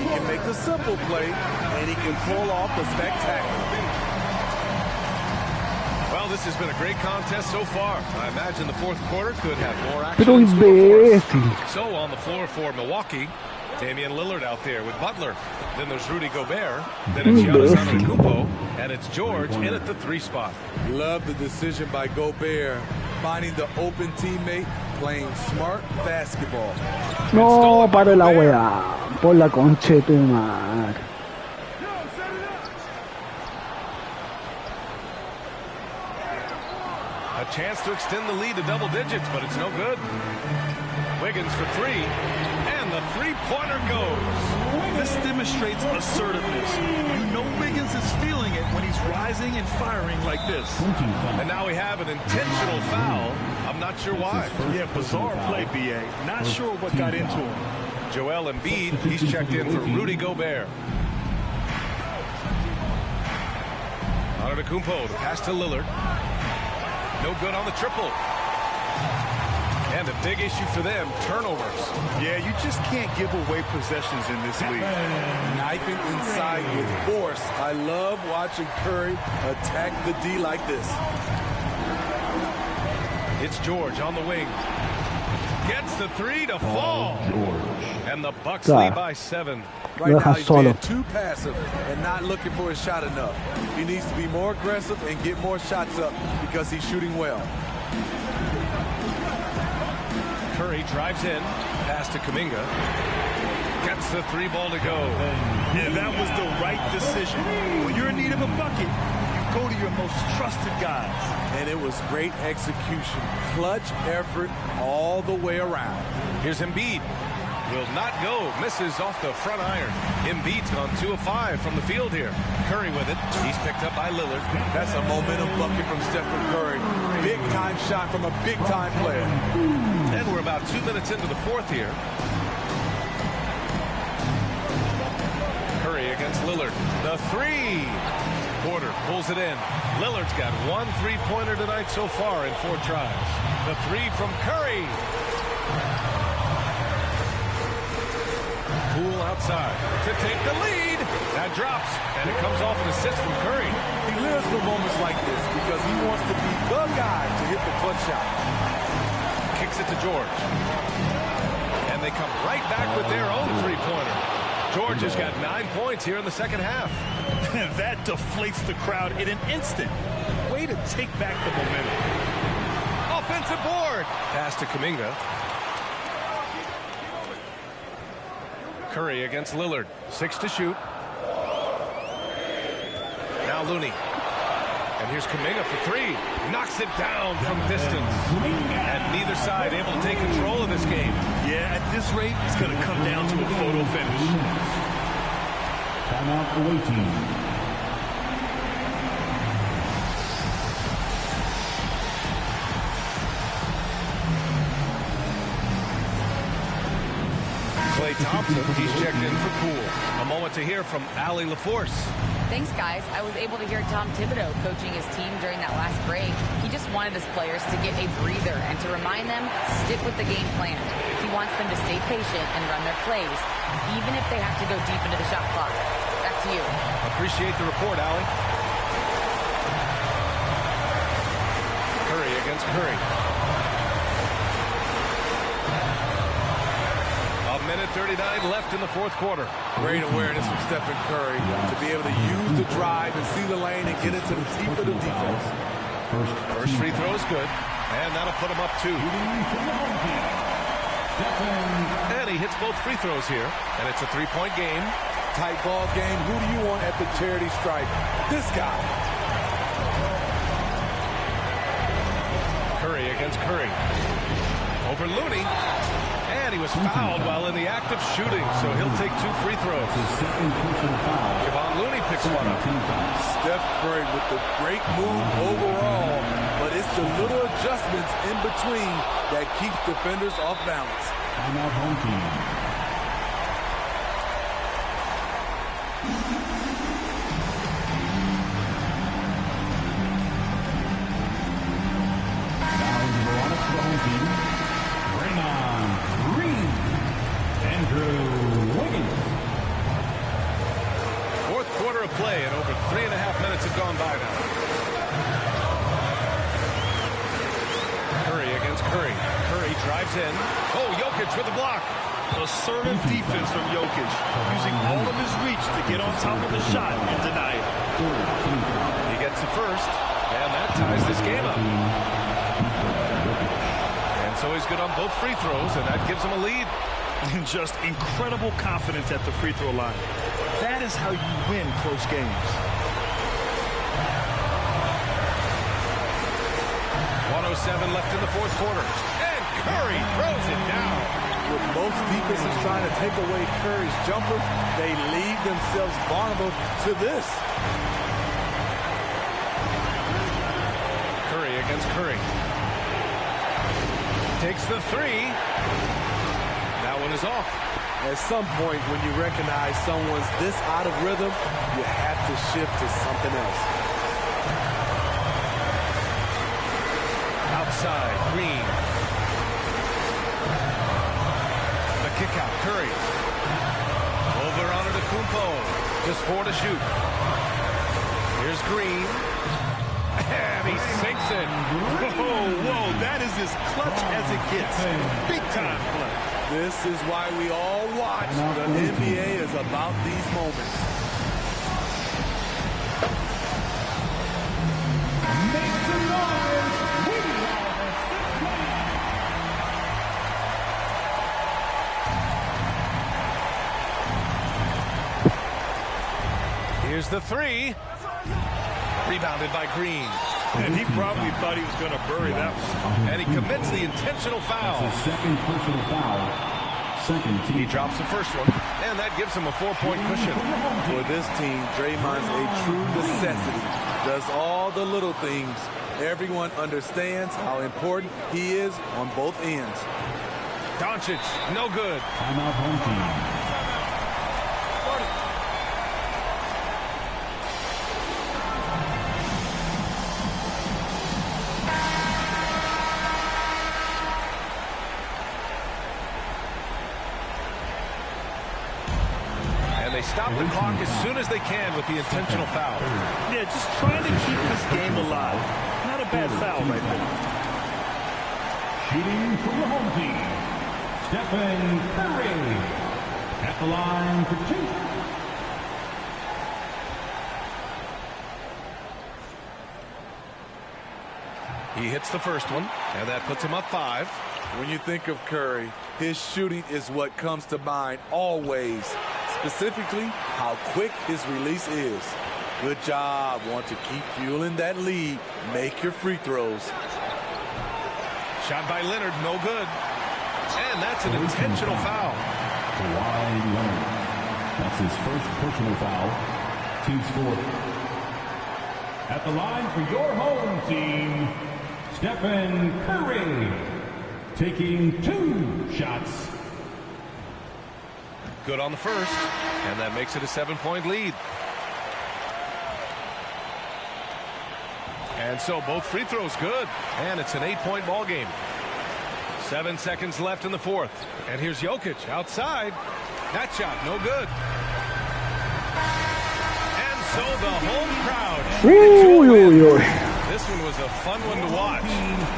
he can make the simple play, and he can pull off the spectacular. Well, this has been a great contest so far. I imagine the fourth quarter could have more Pero action in store for imbécil. us. So on the floor for Milwaukee, Damian Lillard out there with Butler. Then there's Rudy Gobert. Then it's Giannis Antetokounmpo, and it's George in at the 3 spot. Love the decision by Gobert, finding the open teammate, playing smart basketball. No, pare la weá. Por la concha de tu madre. A chance to extend the lead to double digits, but it's no good. Wiggins for 3, and the 3-pointer goes. This demonstrates assertiveness. You know Wiggins is feeling it when he's rising and firing like this. And now we have an intentional foul. I'm not sure why. Yeah, bizarre play, B.A. Not sure what got into him. Joel Embiid, he's checked in for Rudy Gobert. Antetokounmpo, the pass to Lillard. No good on the triple. And a big issue for them, turnovers. Yeah, you just can't give away possessions in this league. Knifing inside with force. I love watching Curry attack the D like this. It's George on the wing. Gets the 3 to fall. And the Bucks lead by 7. Right now he's being too passive and not looking for his shot enough. He needs to be more aggressive and get more shots up because he's shooting well. Curry drives in. Pass to Kuminga. Gets the 3 ball to go. Yeah, that was the right decision. When you're in need of a bucket, you go to your most trusted guys. And it was great execution. Clutch effort all the way around. Here's Embiid. will not go. Misses off the front iron. Embiid's gone 2 of 5 from the field here. Curry with it. He's picked up by Lillard. That's a momentum bucket from Stephen Curry. Big-time shot from a big-time player. And we're about 2 minutes into the fourth here. Curry against Lillard. The three. Porter pulls it in. Lillard's got 1 3-pointer tonight so far in 4 tries. The three from Curry. Poole outside to take the lead. That drops, and it comes off an assist from Curry. He lives for moments like this because he wants to be the guy to hit the clutch shot. Kicks it to George. And they come right back with their own 3-pointer. George has got 9 points here in the second half. That deflates the crowd in an instant. Way to take back the momentum. Offensive board. Pass to Kuminga. Curry against Lillard. 6 to shoot. Now Looney. And here's Kuminga for 3. Knocks it down from distance. And neither side able to take control of this game. Yeah, at this rate, it's going to come down to a photo finish. Timeout away team. Klay Thompson, he's checked in for Poole. A moment to hear from Allie LaForce. Thanks, guys. I was able to hear Tom Thibodeau coaching his team during that last break. He just wanted his players to get a breather and to remind them, stick with the game plan. He wants them to stay patient and run their plays, even if they have to go deep into the shot clock. Back to you. Appreciate the report, Allie. Curry against Curry. Minute 39 left in the fourth quarter. Great awareness from Stephen Curry to be able to use the drive and see the lane and get into the teeth of the defense. First free throw is good, and that'll put him up 2. And he hits both free throws here, and it's a 3-point game. Tight ball game. Who do you want at the charity stripe? This guy. Curry against Curry. Over Looney. And he was fouled while in the act of shooting, so he'll take 2 free throws. Kevon Looney picks one up. Steph Curry with the great move overall, but it's the little adjustments in between that keeps defenders off balance. Timeout home team. Fourth quarter of play, and over 3.5 minutes have gone by now. Curry against Curry. Curry drives in. Oh, Jokic with the block. Assertive defense from Jokic, using all of his reach to get on top of the shot and deny it. He gets the first, and that ties this game up. And so he's good on both free throws, and that gives him a lead. And just incredible confidence at the free throw line. That is how you win close games. 1:07 left in the fourth quarter. And Curry throws it down. With most defenses trying to take away Curry's jumper, they leave themselves vulnerable to this. Curry against Curry. Takes the 3. That one is off. At some point, when you recognize someone's this out of rhythm, you have to shift to something else. Outside, Green. The kick out, Curry. Over on to Kumpo. Just 4 to shoot. Here's Green. And he sinks it. Whoa, that is as clutch as it gets. Big time play. This is why we all watch. The NBA is about these moments. Make some noise. We have a 6 Here's the 3. Rebounded by Green. And he probably thought he was going to bury that one. And he commits the intentional foul. That's his second personal foul. He drops the first one, and that gives him a 4-point cushion. For this team, Draymond's a true necessity. Does all the little things. Everyone understands how important he is on both ends. Doncic, no good. Timeout home team. Stop the clock as soon as they can with the intentional foul. Yeah, just trying to keep this game alive. Not a bad foul right there. Shooting from the home team, Stephen Curry. At the line for 2. He hits the first one, and that puts him up 5. When you think of Curry, his shooting is what comes to mind always. Specifically, how quick his release is. Good job. Want to keep fueling that lead. Make your free throws. Shot by Leonard, no good. And that's an intentional foul. Kawhi Leonard. That's his first personal foul. Team's fourth. At the line for your home team, Stephen Curry. Taking 2 shots. Good on the first, and that makes it a 7-point lead. And so both free throws good, and it's an 8-point ball game. 7 seconds left in the fourth, and here's Jokic outside. That shot, no good. And so the home crowd. This one was a fun one to watch.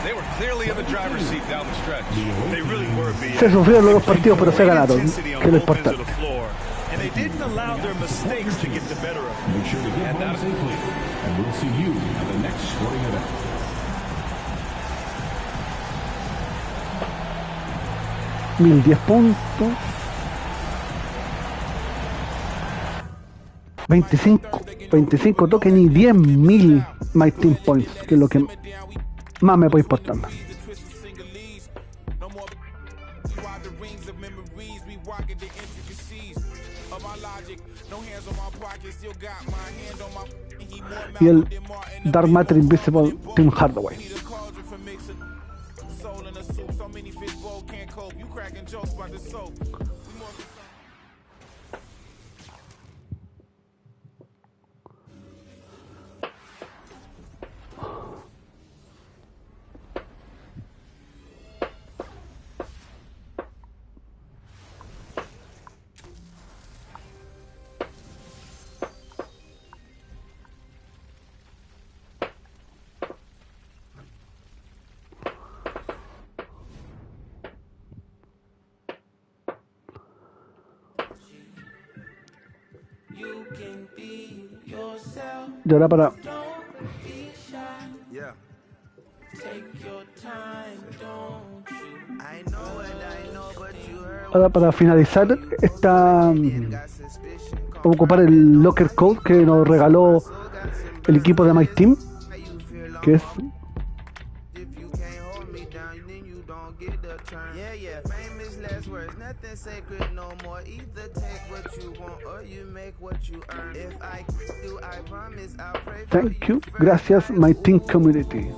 They were clearly in the driver's seat down the stretch. They really were. Se sufrieron los partidos, pero se ganaron. Que es lo importante. And they didn't allow their mistakes to get the better of them. Make sure to get home safely, and we'll see you at the next sporting event. $1010 puntos. 25 tokens y 10.000 My Team Points, que es lo que más me puede importar. Y el Dark Matter Invisible Tim Hardaway. Y ahora para finalizar vamos a ocupar el Locker Code que nos regaló el equipo de My Team, que es Thank you, gracias My Team Community.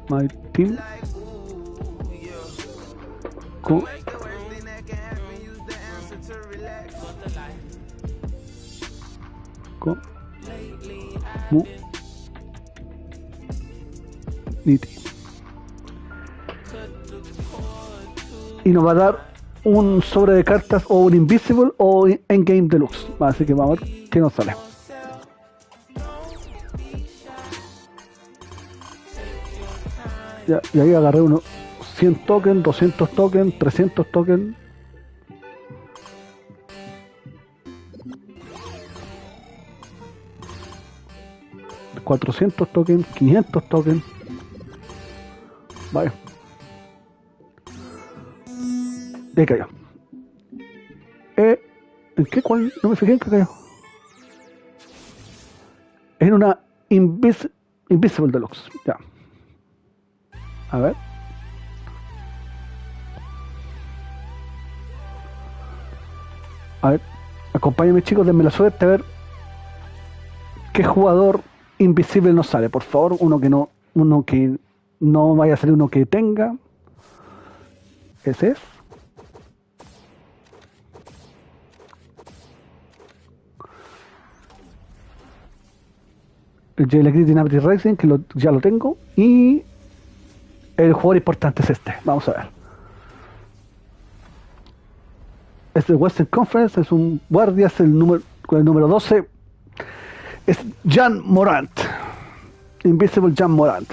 My Team y nos va a dar un sobre de cartas o un Invisible o Endgame Deluxe, así que vamos a ver qué nos sale. Ya ahí agarré unos 100 tokens, 200 tokens, 300 tokens. $400 tokens, 500 tokens. Vale. Ya cayó. ¿En qué cuál? No me fijé en qué cayó. Es en una Invisible Deluxe. Ya. A ver. A ver, acompáñenme chicos, denme la suerte a ver qué jugador invisible nos sale, por favor, uno que no vaya a salir uno que tenga. Ese es. El J.L. Dynamite Racing, que ya lo tengo. Y el jugador importante es este. Vamos a ver. Es de Western Conference, es un guardia, es con el número 12. Es Jan Morant. Invisible Jan Morant.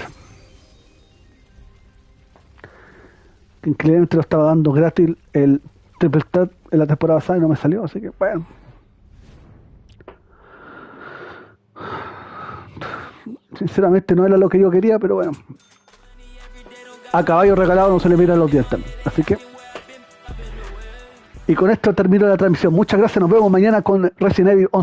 Que increíblemente lo estaba dando gratis el triple stat en la temporada pasada y no me salió, así que bueno. Sinceramente no era lo que yo quería, pero bueno. A caballo regalado no se le miran los dientes. Así que... Y con esto termino la transmisión. Muchas gracias, nos vemos mañana con Resident Evil 11.